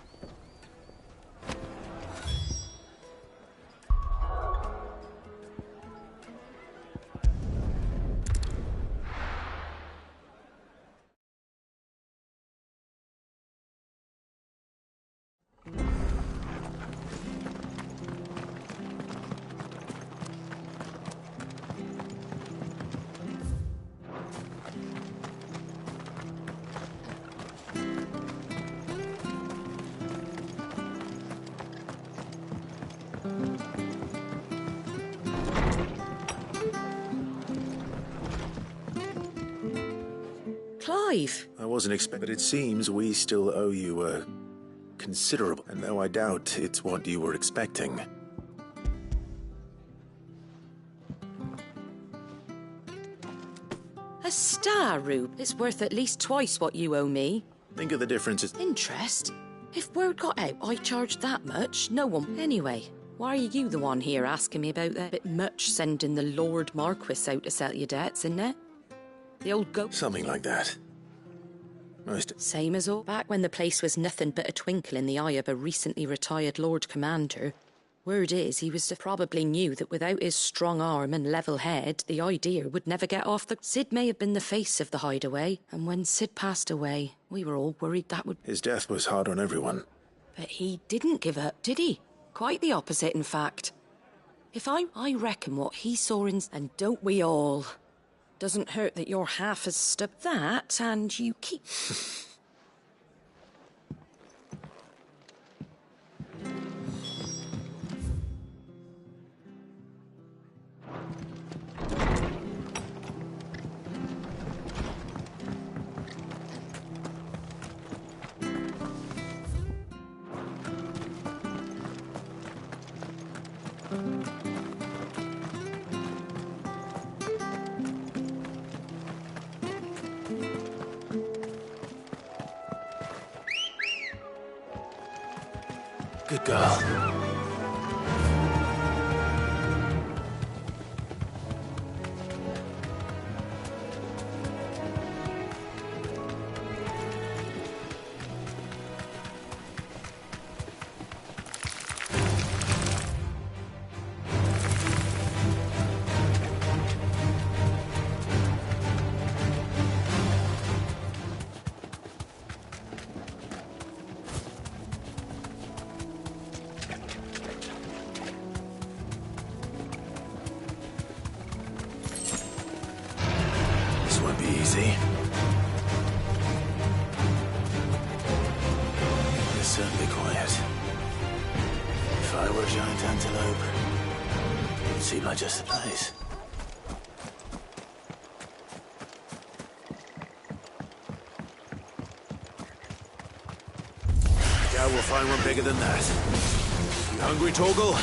Clive! I wasn't expecting, but it seems we still owe you a considerable, and though I doubt it's what you were expecting. A star, Rube. It's worth at least twice what you owe me. Think of the differences. Interest? If word got out I charged that much, no one... Anyway, why are you the one here asking me about that? Bit much sending the Lord Marquis out to settle your debts, isn't it? The old goat... Something like that. Most... Same as all. Back when the place was nothing but a twinkle in the eye of a recently retired Lord Commander. Word is, he was probably knew that without his strong arm and level head, the idea would never get off the... Sid may have been the face of the hideaway, and when Sid passed away, we were all worried that would... His death was hard on everyone. But he didn't give up, did he? Quite the opposite, in fact. If I reckon what he saw in... And don't we all? Doesn't hurt that you're half as stubbed that, and you keep... Good girl. Easy. It's certainly quiet. If I were a giant antelope, it seemed like just the place. I doubt we'll find one bigger than that. You Hungry, Torgal?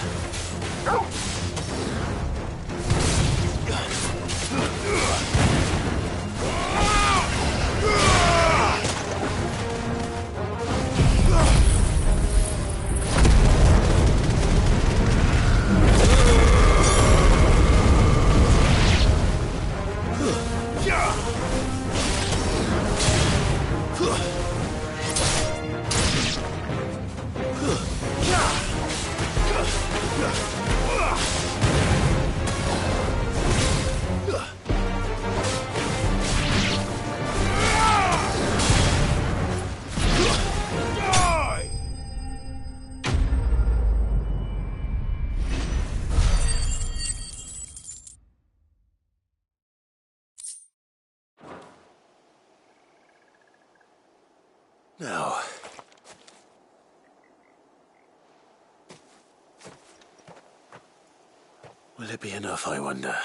Now. Will it be enough, I wonder?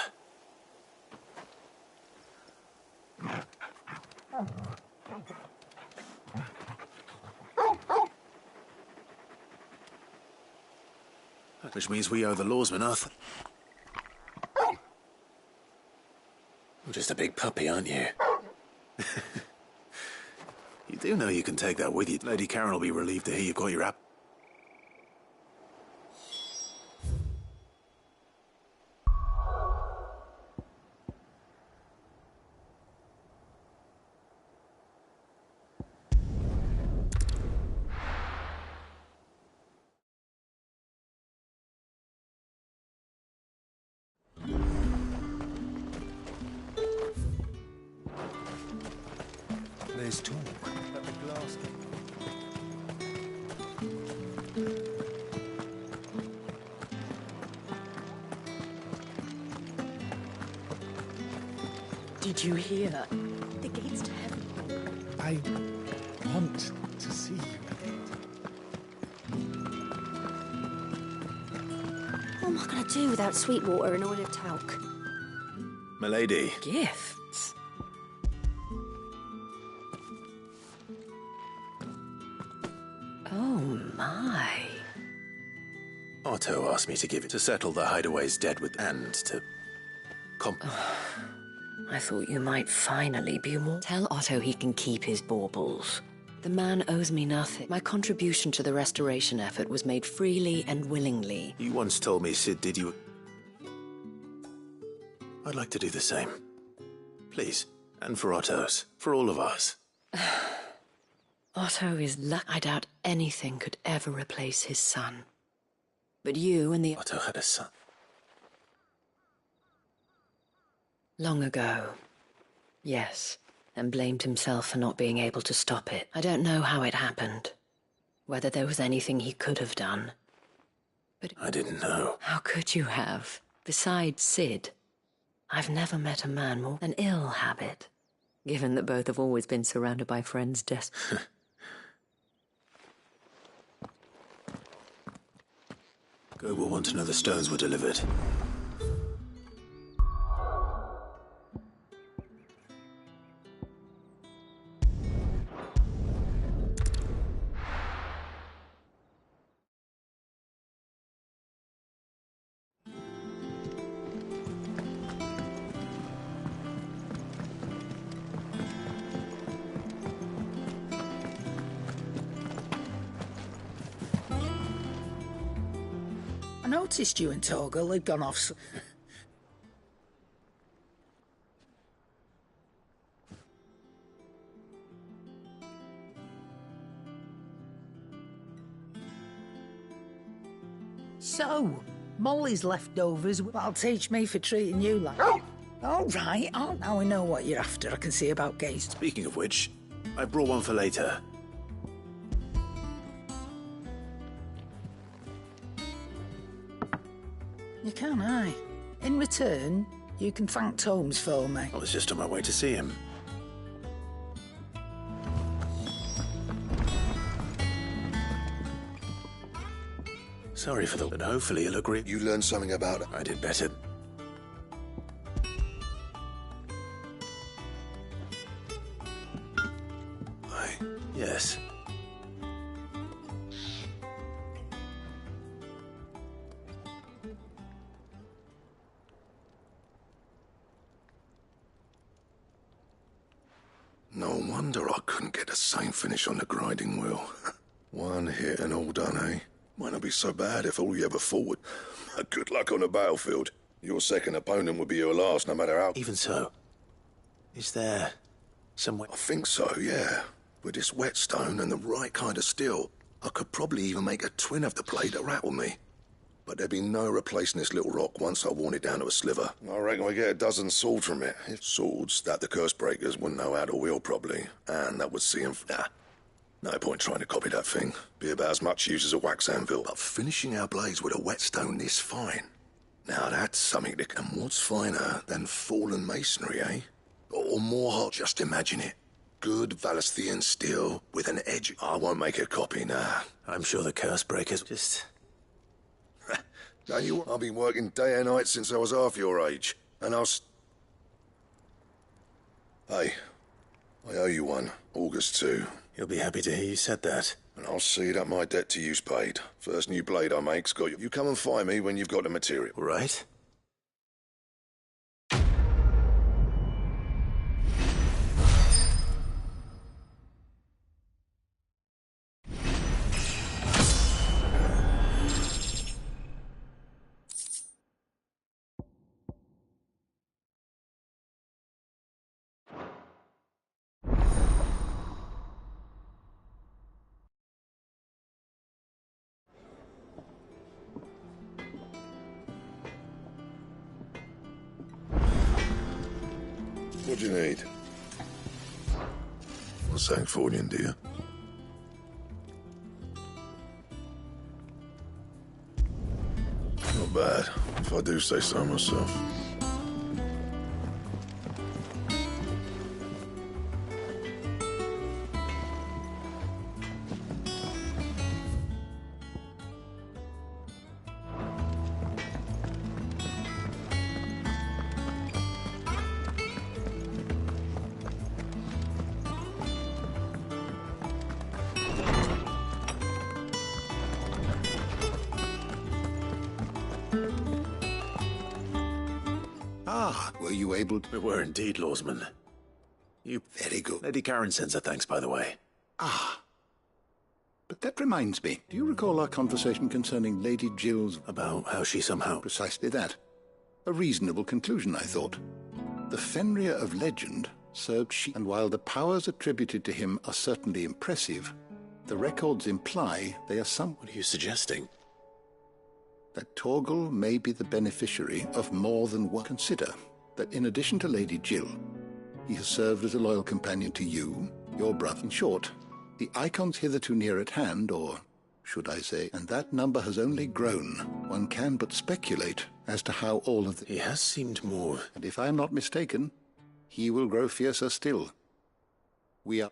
Which means we owe the lawsman Arthur. You're just a big puppy, aren't you? You do know you can take that with you. Lady Karen will be relieved to hear you've got your app. There's talk at the glass gate. Did you hear? The gates to heaven. I want to see you. What am I going to do without Sweetwater and Olive Talc? Milady. Gifts? Oh, my. Otto asked me to give it to settle the Hideaway's debt with and to... I thought you might finally be more... Tell Otto he can keep his baubles. The man owes me nothing. My contribution to the restoration effort was made freely and willingly. You once told me Sid did you... I'd like to do the same. Please. And for Otto's. For all of us. Otto is lucky. I doubt anything could ever replace his son. But you and the... Otto had a son. Long ago. Yes. And blamed himself for not being able to stop it. I don't know how it happened. Whether there was anything he could have done. But... I didn't know. How could you have? Besides Sid, I've never met a man more an ill habit. Given that both have always been surrounded by friends Go will want to know the stones were delivered. I noticed you and Torgal had gone off. So, Molly's leftovers. That'll teach me for treating you like. All right. Oh, now we know what you're after. I can see about gaze. Speaking of which, I brought one for later. You can, aye. In return, you can thank Tomes for me. I was just on my way to see him. Sorry for the... But hopefully he'll agree. You learned something about it. I did better. Yes. No wonder I couldn't get the same finish on the grinding wheel. One hit and all done, eh? Might not be so bad if all you ever fought. Good luck on the battlefield. Your second opponent would be your last, no matter how... Even so, is there some way... I think so, yeah. With this whetstone and the right kind of steel, I could probably even make a twin of the blade that rattled me. But there'd be no replacing this little rock once I worn it down to a sliver. I reckon we get a dozen swords from it. Swords that the curse breakers wouldn't know how to wield properly, and that would see them... Nah. No point trying to copy that thing. Be about as much use as a wax anvil. But finishing our blades with a whetstone this fine. Now that's something that... And what's finer than fallen masonry, eh? Or more hot, just imagine it. Good Valasthian steel with an edge. I won't make a copy, nah. I'm sure the curse breakers just... Don't you? I've been working day and night since I was half your age. And Hey, I owe you one. August 2. He'll be happy to hear you said that. And I'll see that my debt to you's paid. First new blade I make's got you. You come and find me when you've got the material. Right. What do you need? Well, Sancfordian, do you? Not bad, if I do say so myself. Were you able to... We were indeed, Lawsman. You... Very good. Lady Karen sends her thanks, by the way. But that reminds me. Do you recall our conversation concerning Lady Jill's... About how she somehow... Precisely that. A reasonable conclusion, I thought. The Fenrir of legend served she... And while the powers attributed to him are certainly impressive, the records imply they are some... What are you suggesting? That Torgal may be the beneficiary of more than one. Consider that in addition to Lady Jill, he has served as a loyal companion to you, your brother. In short, the icons hitherto near at hand, or should I say, and that number has only grown. One can but speculate as to how all of the... He has seemed more... And if I am not mistaken, he will grow fiercer still. We are...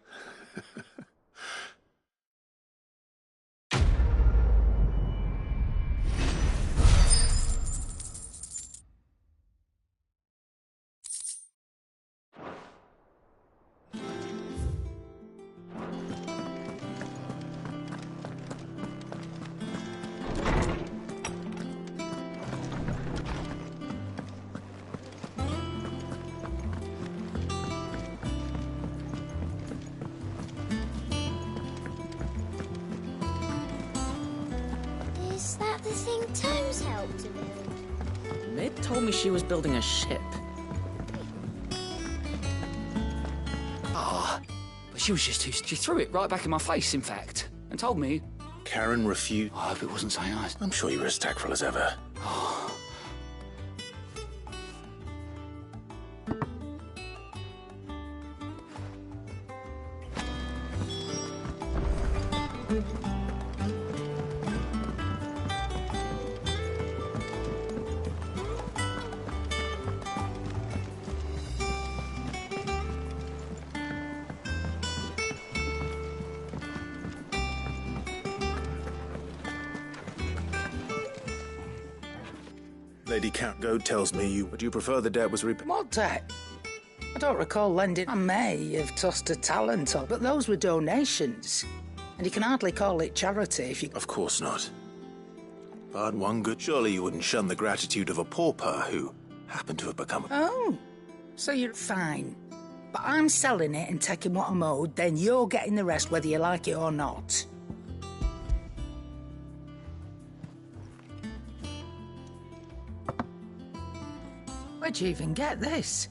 Is that the thing Tomes helped to build? Mid told me she was building a ship. But she was just too... She threw it right back in my face, in fact, and told me... Karen refused... I hope it wasn't so nice. I'm sure you were as tactful as ever. Lady Catgoat tells me you... Would you prefer the debt was repaid? What debt? I don't recall lending. I may have tossed a talent on, but those were donations. And you can hardly call it charity if you... Of course not. But one good... Surely you wouldn't shun the gratitude of a pauper who happened to have become... Oh, so you're fine. But I'm selling it and taking what I'm owed, then you're getting the rest whether you like it or not. Where'd you even get this?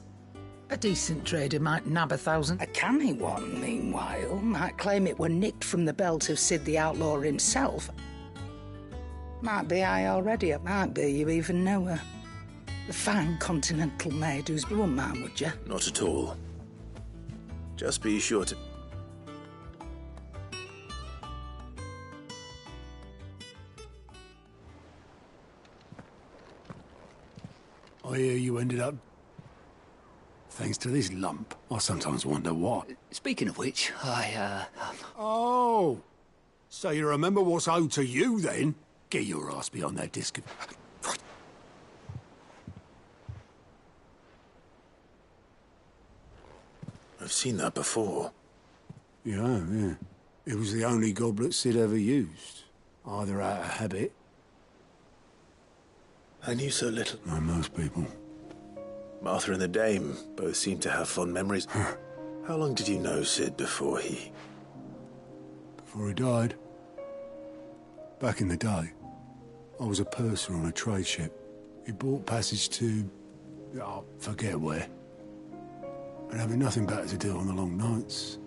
A decent trader might nab 1,000. A canny one, meanwhile, might claim it were nicked from the belt of Sid the Outlaw himself. Might be I already, it might be you even know her. The fine continental maid who's... You wouldn't mind, would you? Not at all. Just be sure to... I hear you ended up... Thanks to this lump. I sometimes wonder what. Speaking of which, Oh! So you remember what's owed to you, then? Get your ass beyond that disc of... I've seen that before. Yeah. It was the only goblet Sid ever used. Either out of habit... I knew so little. Like most people. Martha and the Dame both seem to have fond memories. How long did you know Sid before he... Before he died? Back in the day, I was a purser on a trade ship. He bought passage to... oh, forget where. And having nothing better to do on the long nights,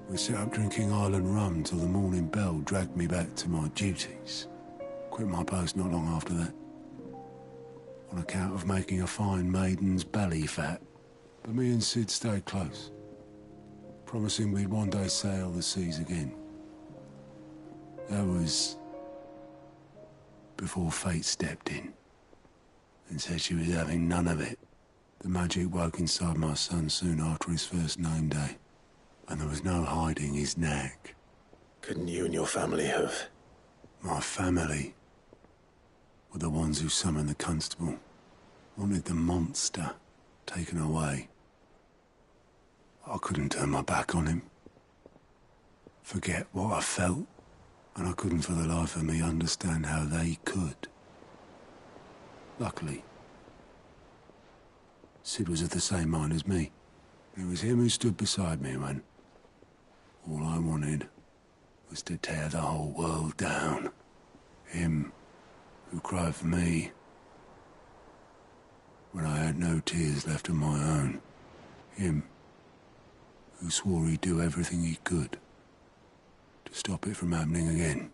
we sat up drinking Island rum till the morning bell dragged me back to my duties. Quit my post not long after that. On account of making a fine maiden's belly fat. But me and Sid stayed close, promising we'd one day sail the seas again. That was before fate stepped in and said she was having none of it. The magic woke inside my son soon after his first name day, and there was no hiding his knack. Couldn't you and your family have... My family were the ones who summoned the constable, wanted the monster taken away. I couldn't turn my back on him, forget what I felt, and I couldn't for the life of me understand how they could. Luckily, Sid was of the same mind as me. It was him who stood beside me when all I wanted was to tear the whole world down. Him who cried for me when I had no tears left of my own. Him who swore he'd do everything he could to stop it from happening again.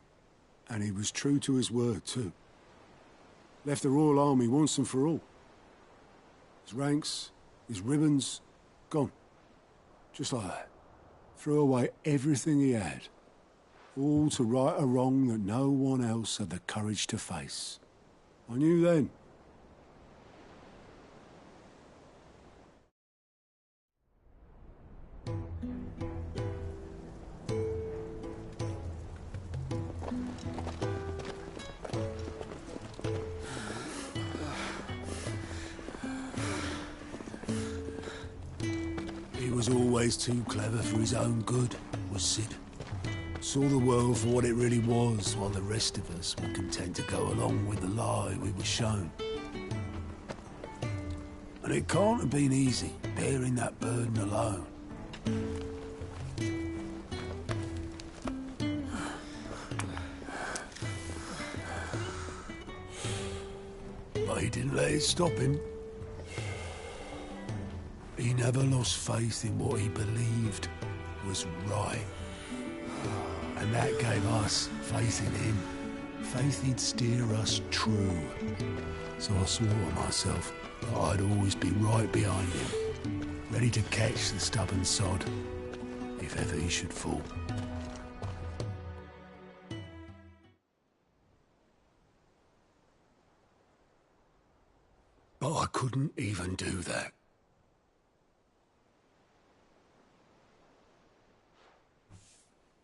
And he was true to his word, too. Left the Royal Army once and for all. His ranks, his ribbons, gone. Just like that. Threw away everything he had. All to right a wrong that no one else had the courage to face. I knew then. He was always too clever for his own good, was Sid. Saw the world for what it really was, while the rest of us were content to go along with the lie we were shown. And it can't have been easy, bearing that burden alone. But he didn't let it stop him. He never lost faith in what he believed was right. And that gave us faith in him. Faith he'd steer us true. So I swore to myself that I'd always be right behind him, ready to catch the stubborn sod, if ever he should fall. But I couldn't even do that.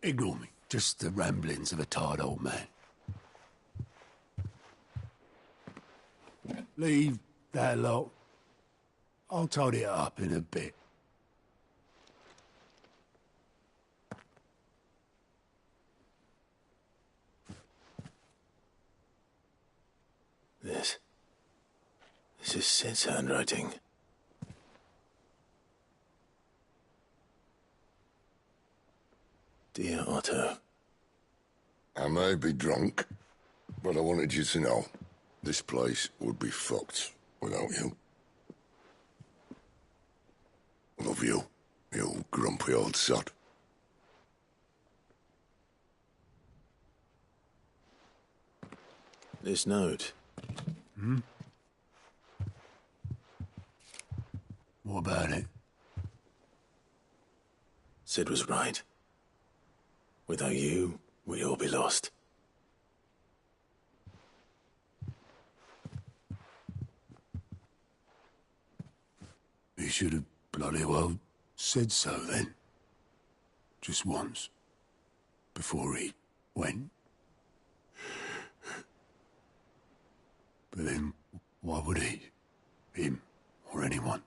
Ignore me. Just the ramblings of a tired old man. Leave that lot. I'll tidy it up in a bit. This is Sid's handwriting. Dear Otto. I may be drunk, but I wanted you to know this place would be fucked without you. Love you, you grumpy old sod. This note. Hmm? What about it? Sid was right. Without you, we'd all be lost. He should have bloody well said so then. Just once. Before he went. But then, why would he? Him, or anyone?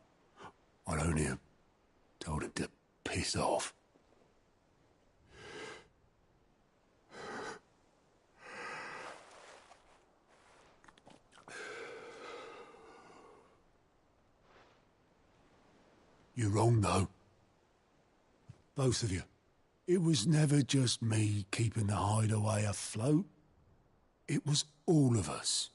I'd only have told him to piss off. You're wrong, though. Both of you. It was never just me keeping the hideaway afloat. It was all of us.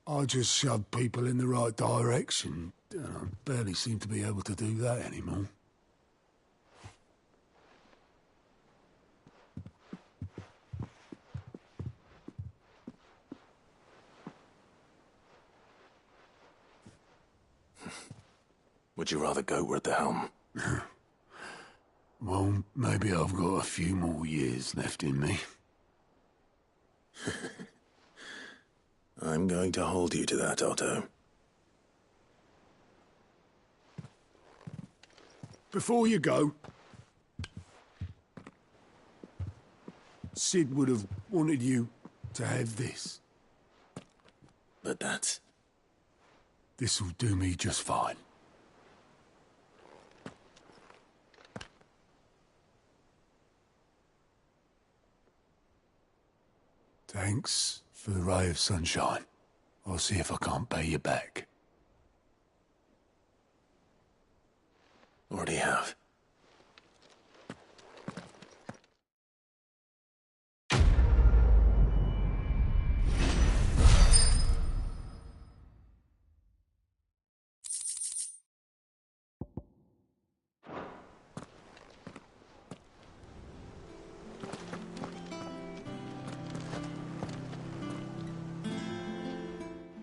I just shoved people in the right direction. I barely seem to be able to do that anymore. Would you rather go at the helm? Well, maybe I've got a few more years left in me. I'm going to hold you to that, Otto. Before you go, Sid would have wanted you to have this. But that's... This'll do me just fine. Thanks for the ray of sunshine. I'll see if I can't pay you back. Already have.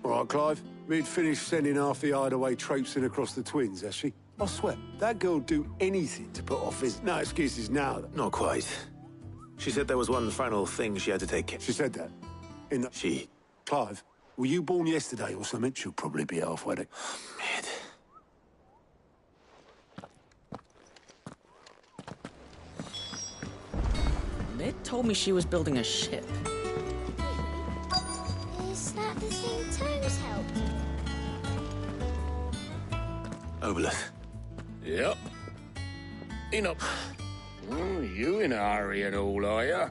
All right, Clive. We'd finished sending half the hideaway traipsing across the twins, has she? I swear, that girl'd do anything to put off his... No excuses now. Not quite. She said there was one final thing she had to take care of. She said that? In the... She... Clive, were you born yesterday or something? She'll probably be halfway to... Mid. Mid told me she was building a ship. Is that the thing Tomes helped with? Obolus. Yep. Enoch. You in a hurry and all, are you?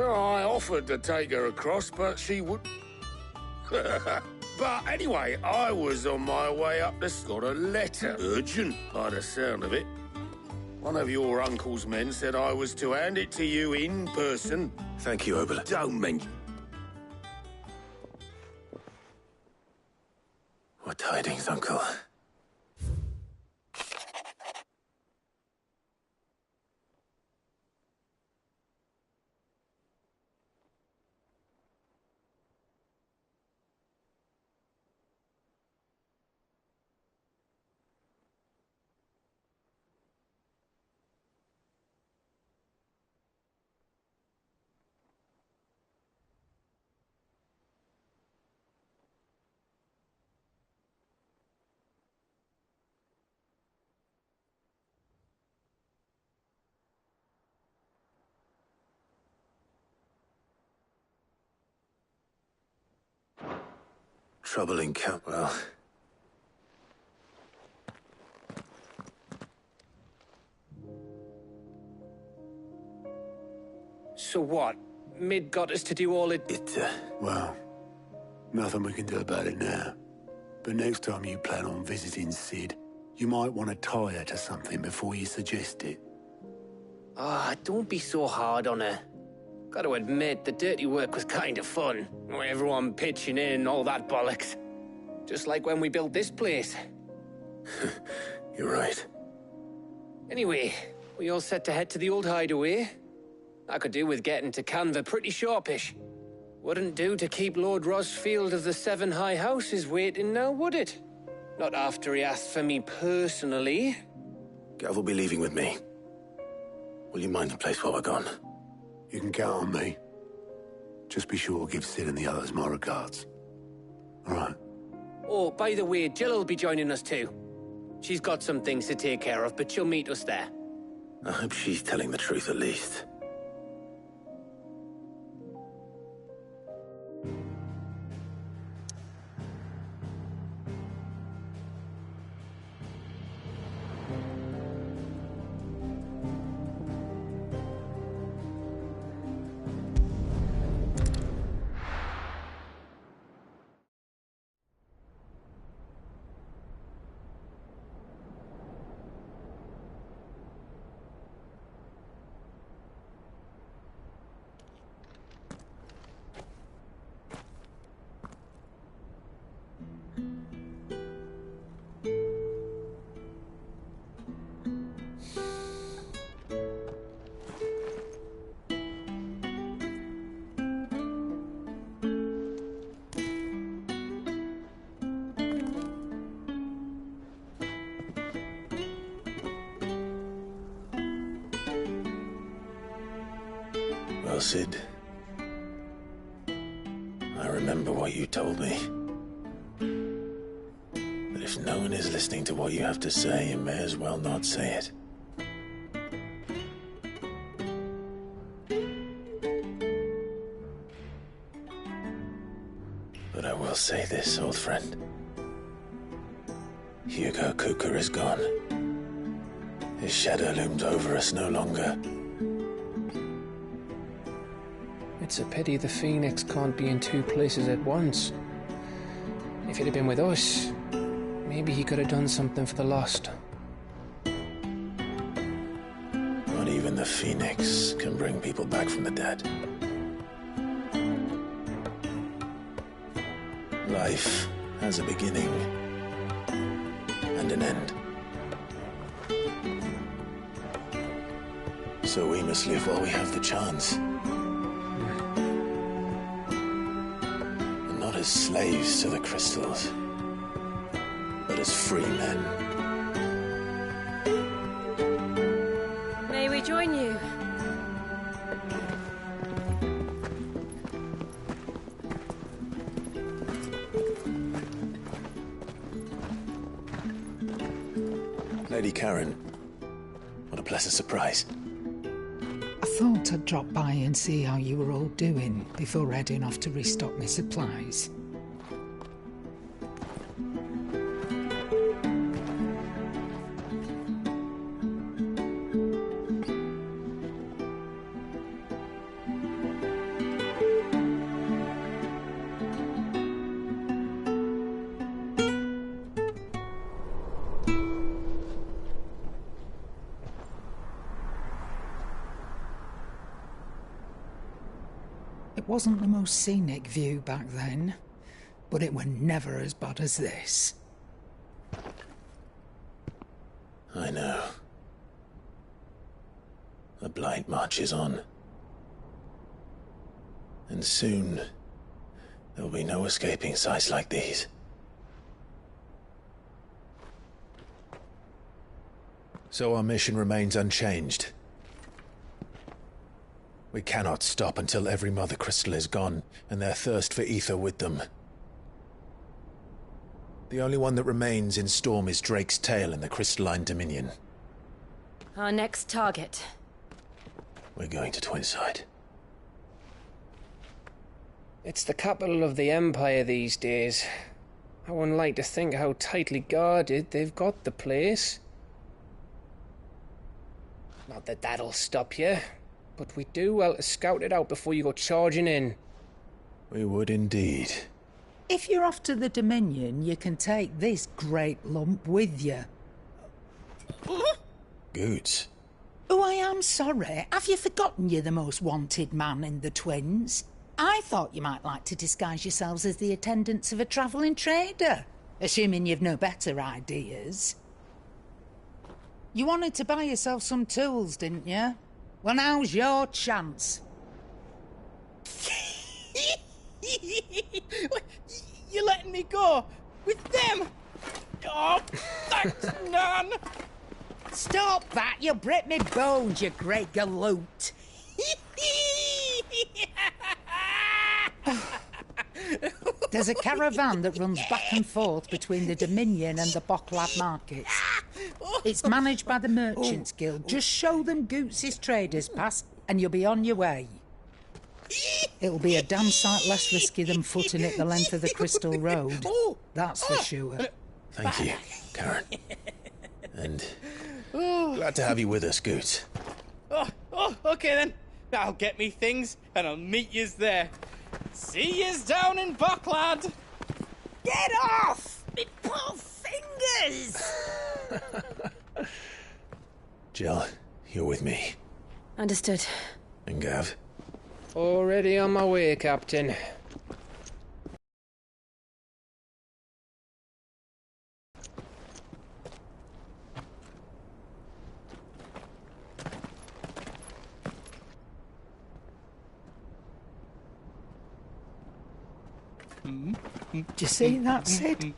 I offered to take her across, but she would... But anyway, I was on my way up to... Got a letter. Urgent, by the sound of it. One of your uncle's men said I was to hand it to you in person. Thank you, Obolus. Don't mention... What tidings, Uncle? Trouble in camp, well... So what? Mid got us to do all it... Well, nothing we can do about it now. But next time you plan on visiting Sid, You might want to tie her to something before you suggest it. Ah, don't be so hard on her. Gotta admit, the dirty work was kind of fun. Everyone pitching in and all that bollocks. Just like when we built this place. You're right. Anyway, we all set to head to the old hideaway. I could do with getting to Canva pretty sharpish. Wouldn't do to keep Lord Rosfield of the Seven High Houses waiting now, would it? Not after he asked for me personally. Gav will be leaving with me. Will you mind the place while we're gone? You can count on me. Just be sure to give Sid and the others my regards. All right. Oh, by the way, Jill will be joining us too. She's got some things to take care of, but she'll meet us there. I hope she's telling the truth at least. Well, Sid, I remember what you told me. That if no one is listening to what you have to say, you may as well not say it. But I will say this, old friend. Hugo Kupka is gone. His shadow looms over us no longer. It's a pity the Phoenix can't be in two places at once. If he'd have been with us, maybe he could have done something for the lost. Not even the Phoenix can bring people back from the dead. Life has a beginning and an end. So we must live while we have the chance. As slaves to the crystals, but as free men. May we join you? Lady Karen, what a pleasant surprise. I thought I'd drop by and see how you were all doing before heading off to restock my supplies. It wasn't the most scenic view back then, but it were never as bad as this. I know. The Blight marches on. And soon, there will be no escaping sights like these. So our mission remains unchanged. We cannot stop until every Mother Crystal is gone, and their thirst for ether with them. The only one that remains in Storm is Drake's Tail in the Crystalline Dominion. Our next target. We're going to Twinside. It's the capital of the Empire these days. I wouldn't like to think how tightly guarded they've got the place. Not that that'll stop you. But we do well to scout it out before you go charging in. We would indeed. If you're off to the Dominion, you can take this great lump with you. Goods. Oh, I am sorry. Have you forgotten you're the most wanted man in the Twins? I thought you might like to disguise yourselves as the attendants of a travelling trader, assuming you've no better ideas. You wanted to buy yourself some tools, didn't you? Well, now's your chance. You're letting me go? With them? Oh, thanks, Nan! Stop that! You'll break me bones, you great galoot! There's a caravan that runs back and forth between the Dominion and the Bocklad markets. It's managed by the Merchants Guild. Just show them Goots' traders pass and you'll be on your way. It'll be a damn sight less risky than footing it the length of the Crystal Road. That's for sure. Thank you, Karen. And glad to have you with us, Goots. Okay then. I'll get me things and I'll meet yous there. See yous down in Bocklad. Get off! Me poor fingers! Jill, you're with me. Understood. And Gav? Already on my way, Captain. Do you see that, Sid?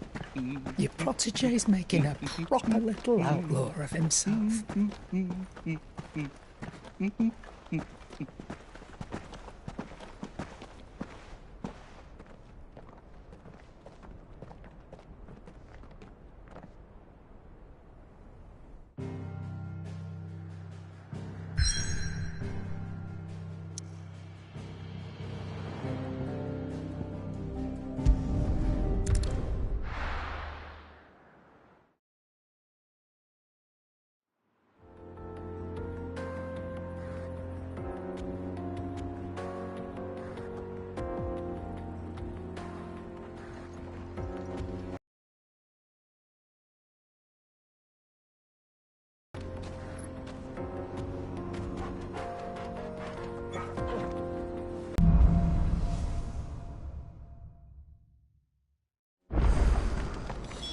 Your protege's making a proper little outlaw of himself.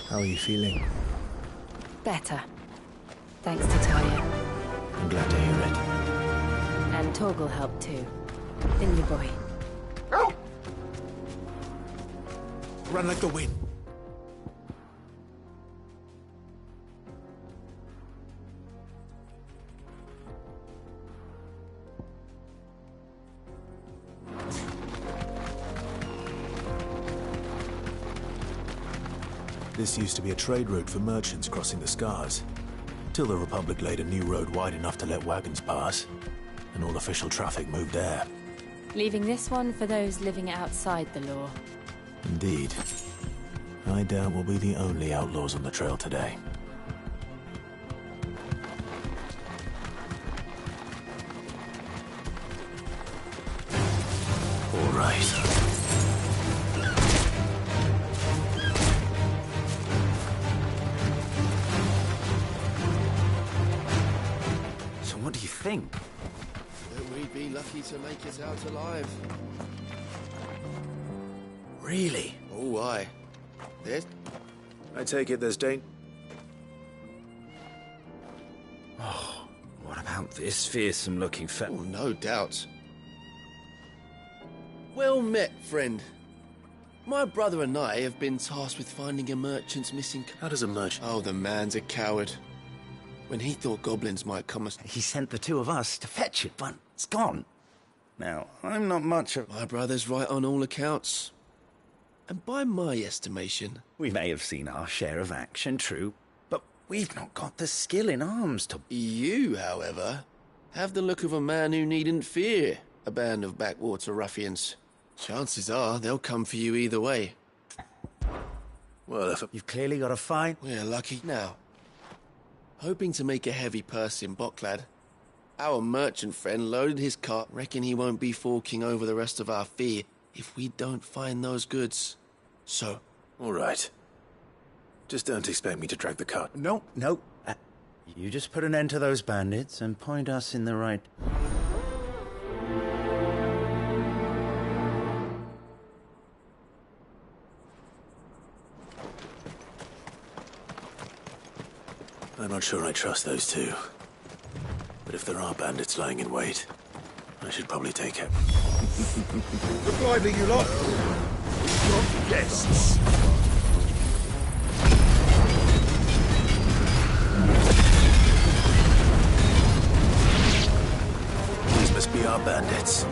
How are you feeling? Better. Thanks to Talia. I'm glad to hear it. And Torgal helped too. Didn't you, boy? Run like the wind. This used to be a trade route for merchants crossing the Scars, till the Republic laid a new road wide enough to let wagons pass, and all official traffic moved there. Leaving this one for those living outside the law. Indeed. I doubt we'll be the only outlaws on the trail today. All right. What do you think? That we'd be lucky to make it out alive. Really? Oh, aye. There's... I take it there's danger. Oh, what about this fearsome-looking Oh, no doubt. Well met, friend. My brother and I have been tasked with finding a merchant's missing... How does a merchant... Oh, the man's a coward. When he thought goblins might come... He sent the two of us to fetch it, but it's gone. Now, I'm not much of... My brother's right on all accounts. And by my estimation... We may have seen our share of action, true, but we've not got the skill in arms to... You, however, have the look of a man who needn't fear a band of backwater ruffians. Chances are they'll come for you either way. Well, if... You've clearly got a fight. We're lucky. Now, hoping to make a heavy purse in Bocklad, our merchant friend loaded his cart. Reckon he won't be forking over the rest of our fee if we don't find those goods. So... All right. Just don't expect me to drag the cart. No. You just put an end to those bandits and point us in the right... I'm not sure I trust those two. But if there are bandits lying in wait, I should probably take it. Look lively, you lot! We've got guests! These must be our bandits.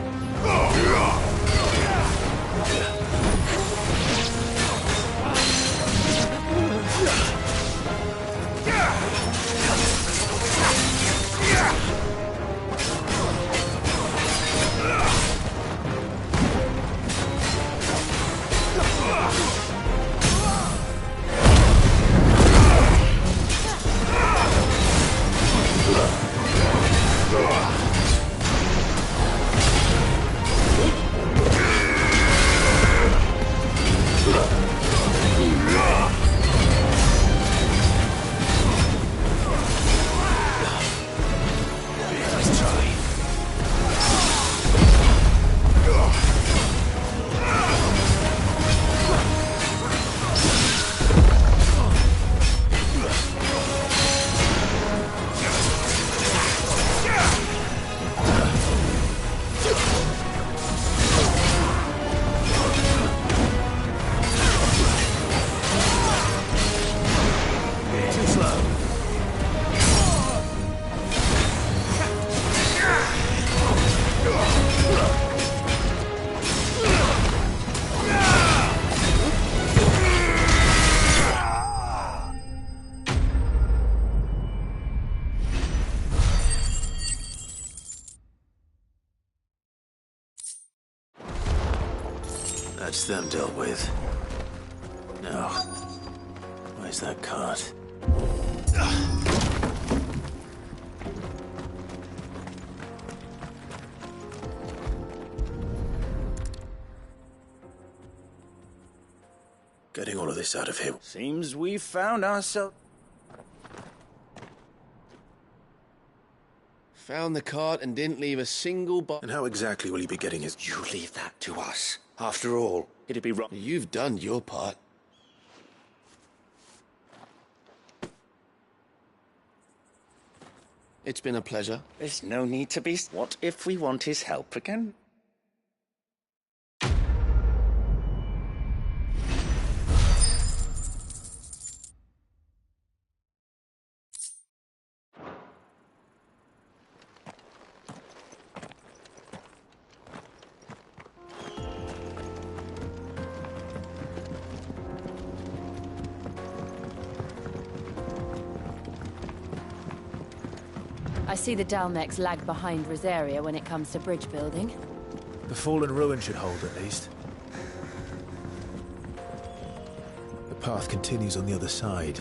That's them dealt with. Now, where's that cart? Getting all of this out of here. Seems we've found ourselves... Found the cart and didn't leave a single And how exactly will he be getting his... You leave that to us. After all, it'd be wrong. You've done your part. It's been a pleasure. There's no need to be... What if we want his help again? I see the Dalmex lag behind Rosaria when it comes to bridge building. The fallen ruin should hold, at least. The path continues on the other side.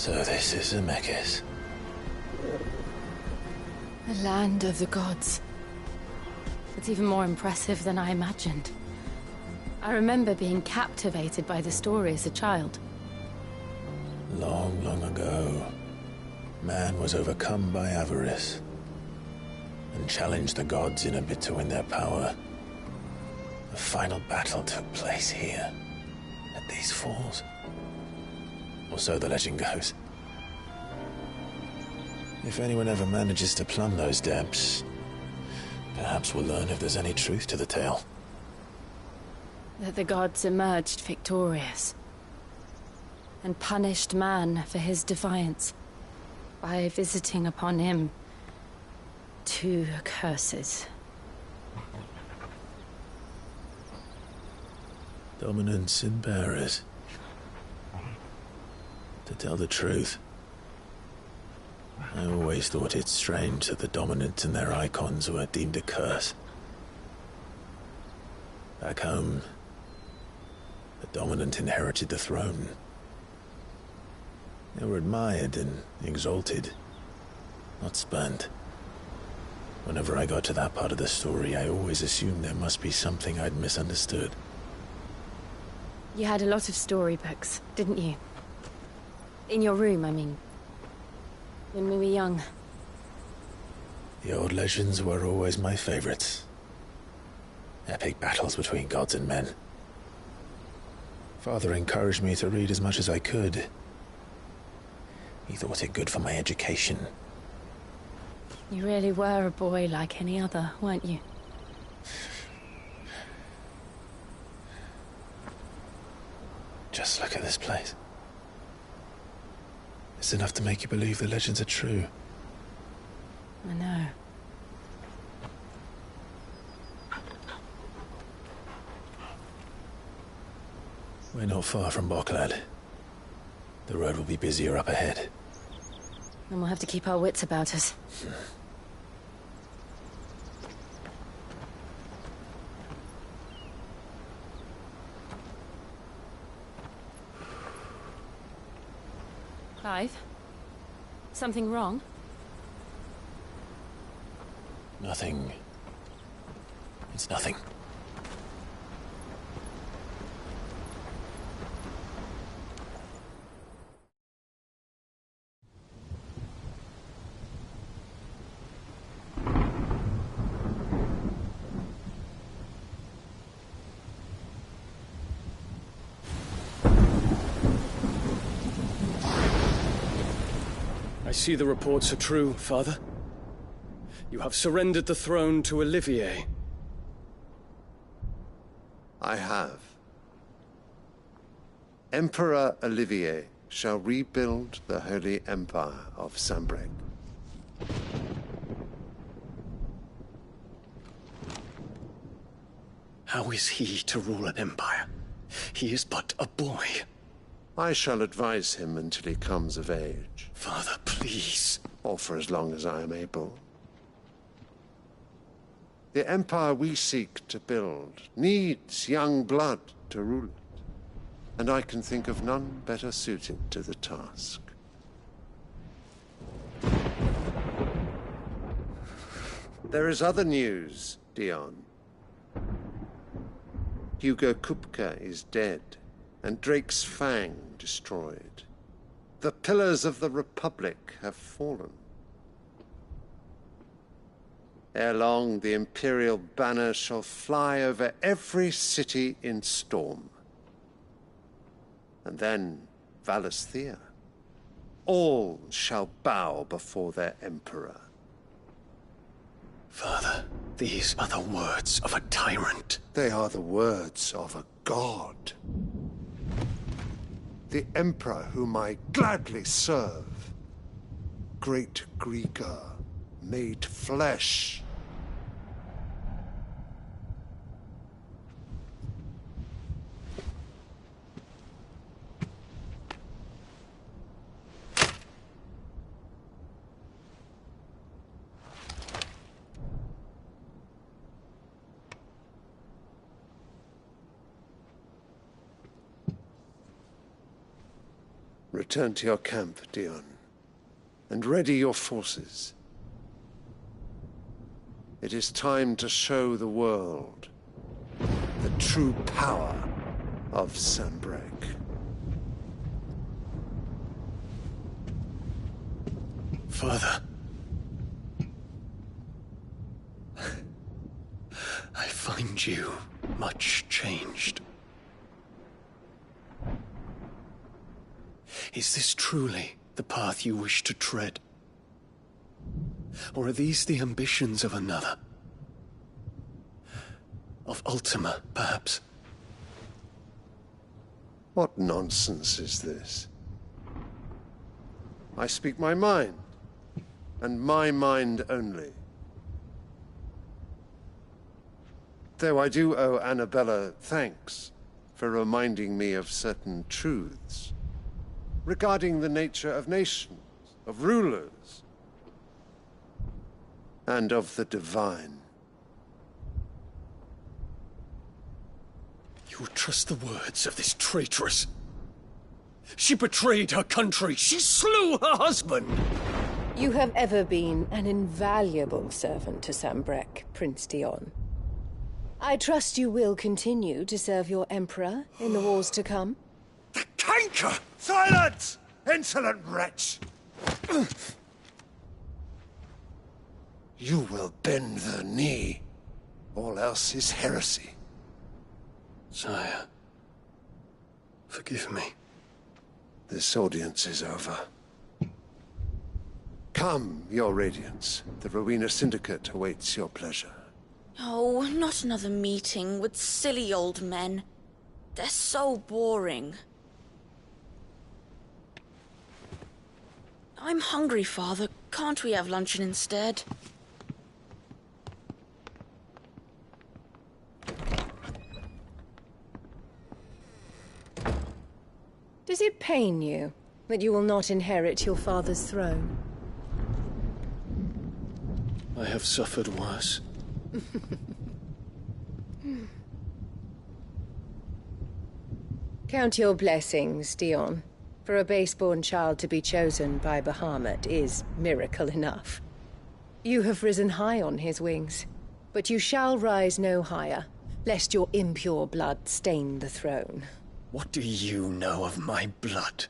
So this is Zemeckis. The land of the gods. It's even more impressive than I imagined. I remember being captivated by the story as a child. Long, long ago. Man was overcome by avarice and challenged the gods in a bid to win their power. The final battle took place here, at these falls. Or so the legend goes. If anyone ever manages to plumb those depths, perhaps we'll learn if there's any truth to the tale. That the gods emerged victorious and punished man for his defiance by visiting upon him 2 curses. Dominants and bearers. To tell the truth, I always thought it strange that the dominant and their icons were deemed a curse. Back home, the dominant inherited the throne. They were admired and exalted, not spurned. Whenever I got to that part of the story, I always assumed there must be something I'd misunderstood. You had a lot of storybooks, didn't you? In your room, I mean. When we were young. The old legends were always my favorites. Epic battles between gods and men. Father encouraged me to read as much as I could. He thought it good for my education. You really were a boy like any other, weren't you? Just look at this place. It's enough to make you believe the legends are true. I know. We're not far from Boklad. The road will be busier up ahead. Then we'll have to keep our wits about us. Clive? Something wrong? Nothing. It's nothing. I see the reports are true, Father. You have surrendered the throne to Olivier. I have. Emperor Olivier shall rebuild the Holy Empire of Sanbreque. How is he to rule an empire? He is but a boy. I shall advise him until he comes of age. Father, please. Or for as long as I am able. The empire we seek to build needs young blood to rule it, and I can think of none better suited to the task. There is other news, Dion. Hugo Kupka is dead, and Drake's Fang destroyed. The pillars of the Republic have fallen. Ere long, the Imperial banner shall fly over every city in Storm. And then Valisthea. All shall bow before their Emperor. Father, these are the words of a tyrant. They are the words of a god. The Emperor whom I gladly serve. Great Greagor, made flesh. Return to your camp, Dion, and ready your forces. It is time to show the world the true power of Sanbreque. Father. I find you much changed. Is this truly the path you wish to tread? Or are these the ambitions of another? Of Ultima, perhaps? What nonsense is this? I speak my mind, and my mind only. Though I do owe Annabella thanks for reminding me of certain truths regarding the nature of nations, of rulers, and of the divine. You trust the words of this traitress? She betrayed her country. She slew her husband. You have ever been an invaluable servant to Sanbreque, Prince Dion. I trust you will continue to serve your Emperor in the wars to come. The canker! Silence! Insolent wretch! You will bend the knee. All else is heresy. Sire, forgive me. This audience is over. Come, Your Radiance. The Rowena Syndicate awaits your pleasure. Oh, not another meeting with silly old men. They're so boring. I'm hungry, Father. Can't we have luncheon instead? Does it pain you that you will not inherit your father's throne? I have suffered worse. Count your blessings, Dion. For a base-born child to be chosen by Bahamut is miracle enough. You have risen high on his wings, but you shall rise no higher, lest your impure blood stain the throne. What do you know of my blood?